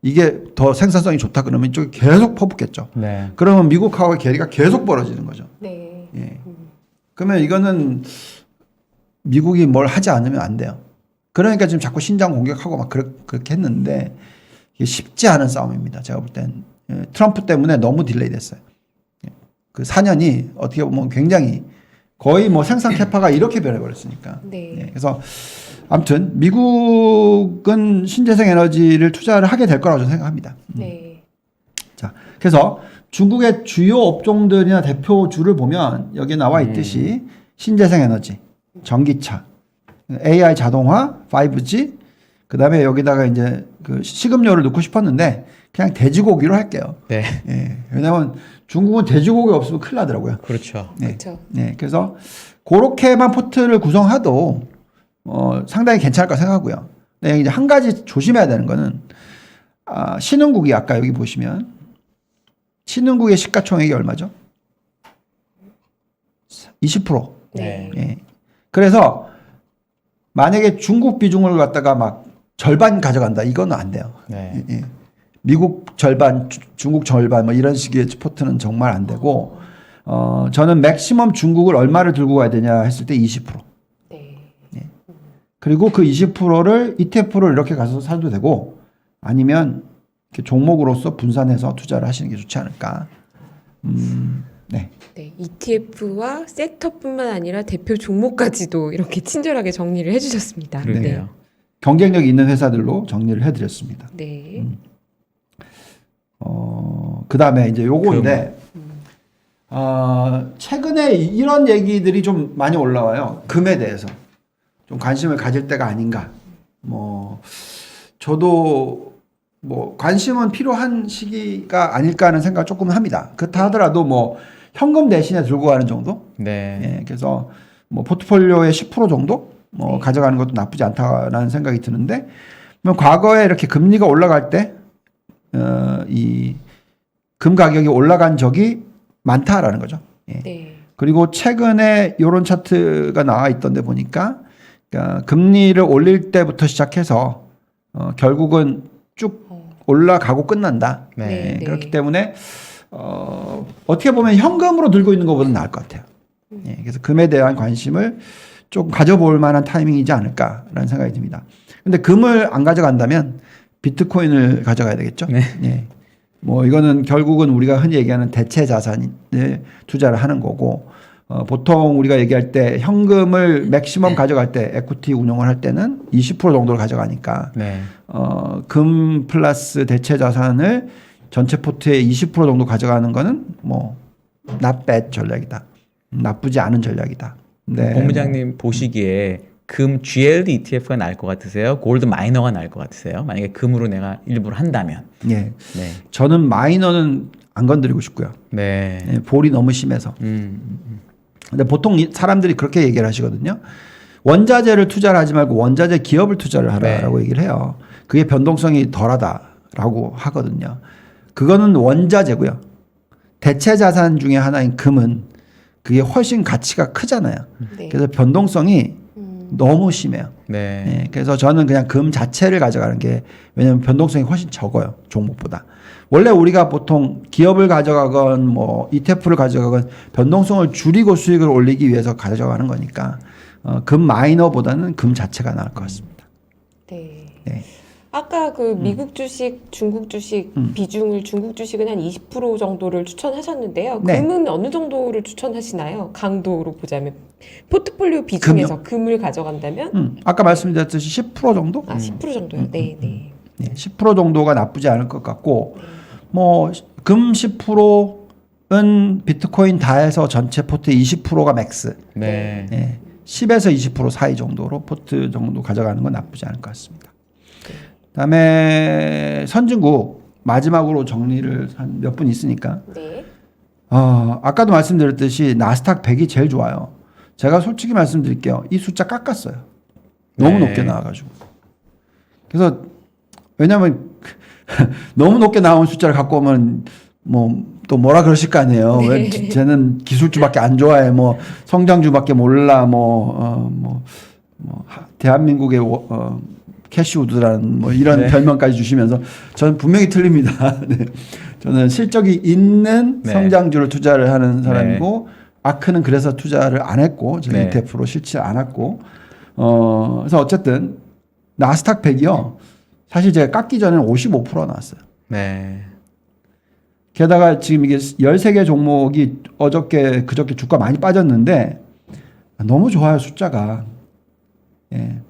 이게 더 생산성이 좋다 그러면 이쪽이 계속 퍼붓겠죠. 네. 그러면 미국하고의 괴리가 계속 벌어지는 거죠. 네. 예. 그러면 이거는 미국이 뭘 하지 않으면 안 돼요. 그러니까 지금 자꾸 신장 공격하고 막 그렇게 했는데 이게 쉽지 않은 싸움입니다. 제가 볼 땐 트럼프 때문에 너무 딜레이 됐어요. 그 4년이 어떻게 보면 굉장히 거의 뭐 생산 캐파가 이렇게 변해버렸으니까. 네. 네. 그래서 아무튼 미국은 신재생 에너지를 투자를 하게 될 거라고 저는 생각합니다. 네. 자, 그래서 중국의 주요 업종들이나 대표주를 보면 여기 나와 있듯이 신재생 에너지, 전기차, AI 자동화, 5G, 그 다음에 여기다가 이제 그 식음료를 넣고 싶었는데 그냥 돼지고기로 할게요. 네. 예, 왜냐면 중국은 돼지고기 없으면 큰일 나더라고요. 그렇죠. 네. 그렇죠. 네, 그래서 그렇게만 포트를 구성해도 상당히 괜찮을 까 생각하고요. 근데 이제 한 가지 조심해야 되는 거는 신흥국이 아까 여기 보시면 신흥국의 시가총액이 얼마죠? 20%. 네. 예. 그래서 만약에 중국 비중을 갖다가 막 절반 가져간다 이건 안 돼요. 네. 예. 미국 절반, 중국 절반 뭐 이런 식의 포트는 정말 안 되고 저는 맥시멈 중국을 얼마를 들고 가야 되냐 했을 때 20%. 네. 그리고 그 20%를 ETF로 이렇게 가서 사도 되고 아니면 이렇게 종목으로서 분산해서 투자를 하시는 게 좋지 않을까. 네. 네, ETF와 섹터뿐만 아니라 대표 종목까지도 이렇게 친절하게 정리를 해주셨습니다. 그러네요. 경쟁력 있는 회사들로 정리를 해드렸습니다. 네. 그 다음에 이제 요거인데, 최근에 이런 얘기들이 좀 많이 올라와요. 금에 대해서. 좀 관심을 가질 때가 아닌가. 저도 관심은 필요한 시기가 아닐까 하는 생각 조금 합니다. 그렇다 하더라도 현금 대신에 들고 가는 정도? 네. 예, 그래서 포트폴리오의 10% 정도? 네. 가져가는 것도 나쁘지 않다라는 생각이 드는데, 과거에 이렇게 금리가 올라갈 때, 이 금 가격이 올라간 적이 많다라는 거죠. 예. 네. 그리고 최근에 이런 차트가 나와 있던데 보니까 그러니까 금리를 올릴 때부터 시작해서 결국은 쭉 올라가고 끝난다. 네. 네. 그렇기 때문에 어떻게 보면 현금으로 들고 있는 것보다 나을 것 같아요. 예, 그래서 금에 대한 관심을 좀 가져볼 만한 타이밍이지 않을까라는 생각이 듭니다. 근데 금을 안 가져간다면 비트코인을 가져가야 되겠죠. 네. 예. 뭐 이거는 결국은 우리가 흔히 얘기하는 대체 자산에 투자를 하는 거고 보통 우리가 얘기할 때 현금을 맥시멈 가져갈 때 에쿠티 운용을 할 때는 20% 정도를 가져가니까 네. 금 플러스 대체 자산을 전체 포트의 20% 정도 가져가는 거는 뭐 not bad 전략이다. 나쁘지 않은 전략이다. 네. 본부장님 보시기에 금 GLD ETF가 나을 것 같으세요? 골드 마이너가 나을 것 같으세요? 만약에 금으로 내가 일부를 한다면. 예. 네. 저는 마이너는 안 건드리고 싶고요. 네. 예, 볼이 너무 심해서. 근데 보통 사람들이 그렇게 얘기를 하시거든요. 원자재를 투자를 하지 말고 원자재 기업을 투자를 하라라고 네. 얘기를 해요. 그게 변동성이 덜하다라고 하거든요. 그거는 원자재고요. 대체 자산 중에 하나인 금은 그게 훨씬 가치가 크잖아요. 네. 그래서 변동성이 너무 심해요. 네. 예, 그래서 저는 그냥 금 자체를 가져가는 게 왜냐하면 변동성이 훨씬 적어요. 종목보다. 원래 우리가 보통 기업을 가져가건 뭐 ETF를 가져가건 변동성을 줄이고 수익을 올리기 위해서 가져가는 거니까 금 마이너보다는 금 자체가 나을 것 같습니다. 네. 네. 아까 그 미국 주식, 중국 주식 비중을 중국 주식은 한 20% 정도를 추천하셨는데요. 네. 금은 어느 정도를 추천하시나요? 강도로 보자면 포트폴리오 비중에서 금을 가져간다면 아까 말씀드렸듯이 10% 정도? 10% 정도요. 네, 네. 네, 10% 정도가 나쁘지 않을 것 같고 뭐 금 10%은 비트코인 다 해서 전체 포트의 20%가 맥스. 네. 예, 10에서 20% 사이 정도로 포트 정도 가져가는 건 나쁘지 않을 것 같습니다. 그다음에 선진국 마지막으로 정리를 한 몇 분 있으니까 네. 아까도 말씀드렸듯이 나스닥 100이 제일 좋아요. 제가 솔직히 말씀드릴게요. 이 숫자 깎았어요. 너무 네. 높게 나와가지고. 그래서 왜냐하면 너무 높게 나온 숫자를 갖고 오면 뭐 또 뭐라 그러실 거 아니에요. 왜 쟤는 기술주밖에 안 좋아해. 뭐 성장주밖에 몰라. 대한민국의 캐시우드라는 뭐 이런 네. 별명까지 주시면서 저는 분명히 틀립니다. 네. 저는 실적이 있는 네. 성장주를 투자를 하는 사람이고 아크는 그래서 투자를 안 했고 저는 네. ETF로 실질 안 했고 그래서 어쨌든 나스닥 100이요. 사실 제가 깎기 전에는 55% 나왔어요. 네. 게다가 지금 이게 13개 종목이 그저께 주가 많이 빠졌는데 너무 좋아요, 숫자가. 예.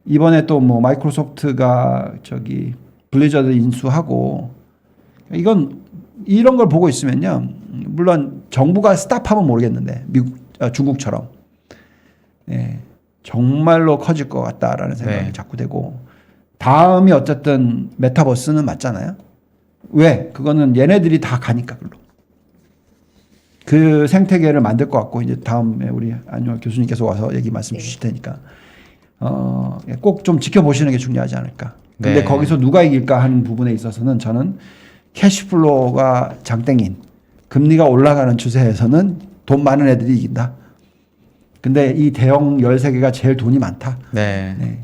이번에 또 뭐 마이크로소프트가 블리자드 인수하고 이런 걸 보고 있으면요. 물론 정부가 스탑하면 모르겠는데 중국처럼 예. 정말로 커질 것 같다라는 생각이 네. 자꾸 되고 다음이 어쨌든 메타버스는 맞잖아요. 왜? 그거는 얘네들이 다 가니까 글로. 그 생태계를 만들 것 같고 이제 다음에 우리 안유아 교수님께서 와서 얘기 말씀 주실 테니까 꼭 좀 지켜보시는 게 중요하지 않을까. 근데 네. 거기서 누가 이길까 하는 부분에 있어서는 저는 캐시플로우가 장땡인 금리가 올라가는 추세에서는 돈 많은 애들이 이긴다. 근데 이 대형 13개가 제일 돈이 많다. 네. 네.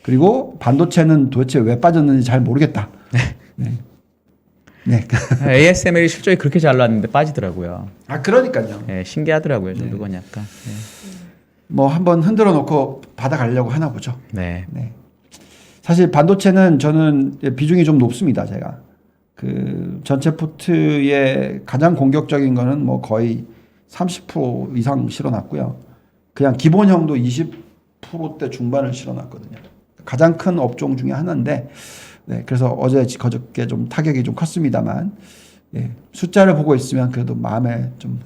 그리고 반도체는 도대체 왜 빠졌는지 잘 모르겠다. 네. 네. ASML이 실적이 그렇게 잘 나왔는데 빠지더라고요. 그러니까요. 네, 신기하더라고요. 좀 그건 약간. 뭐 한번 흔들어 놓고 받아가려고 하나 보죠. 네. 네. 사실 반도체는 저는 비중이 좀 높습니다. 제가 그 전체 포트의 가장 공격적인 거는 뭐 거의 30% 이상 실어놨고요. 그냥 기본형도 20%대 중반을 실어놨거든요. 가장 큰 업종 중에 하나인데, 네, 그래서 어제 그저께 좀 타격이 좀 컸습니다만, 예, 숫자를 보고 있으면 그래도 마음에 좀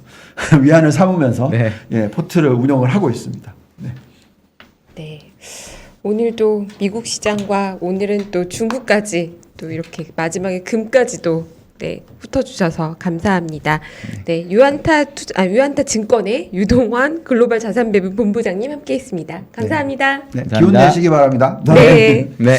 위안을 삼으면서 네. 예, 포트를 운영을 하고 있습니다. 네. 네. 오늘도 미국 시장과 오늘은 또 중국까지 또 이렇게 마지막에 금까지도 네, 훑어주셔서 감사합니다. 네, 유안타 증권의 유동환 글로벌 자산배분 본부장님 함께했습니다. 감사합니다. 네, 감사합니다. 기운 내시기 바랍니다. 네. 네.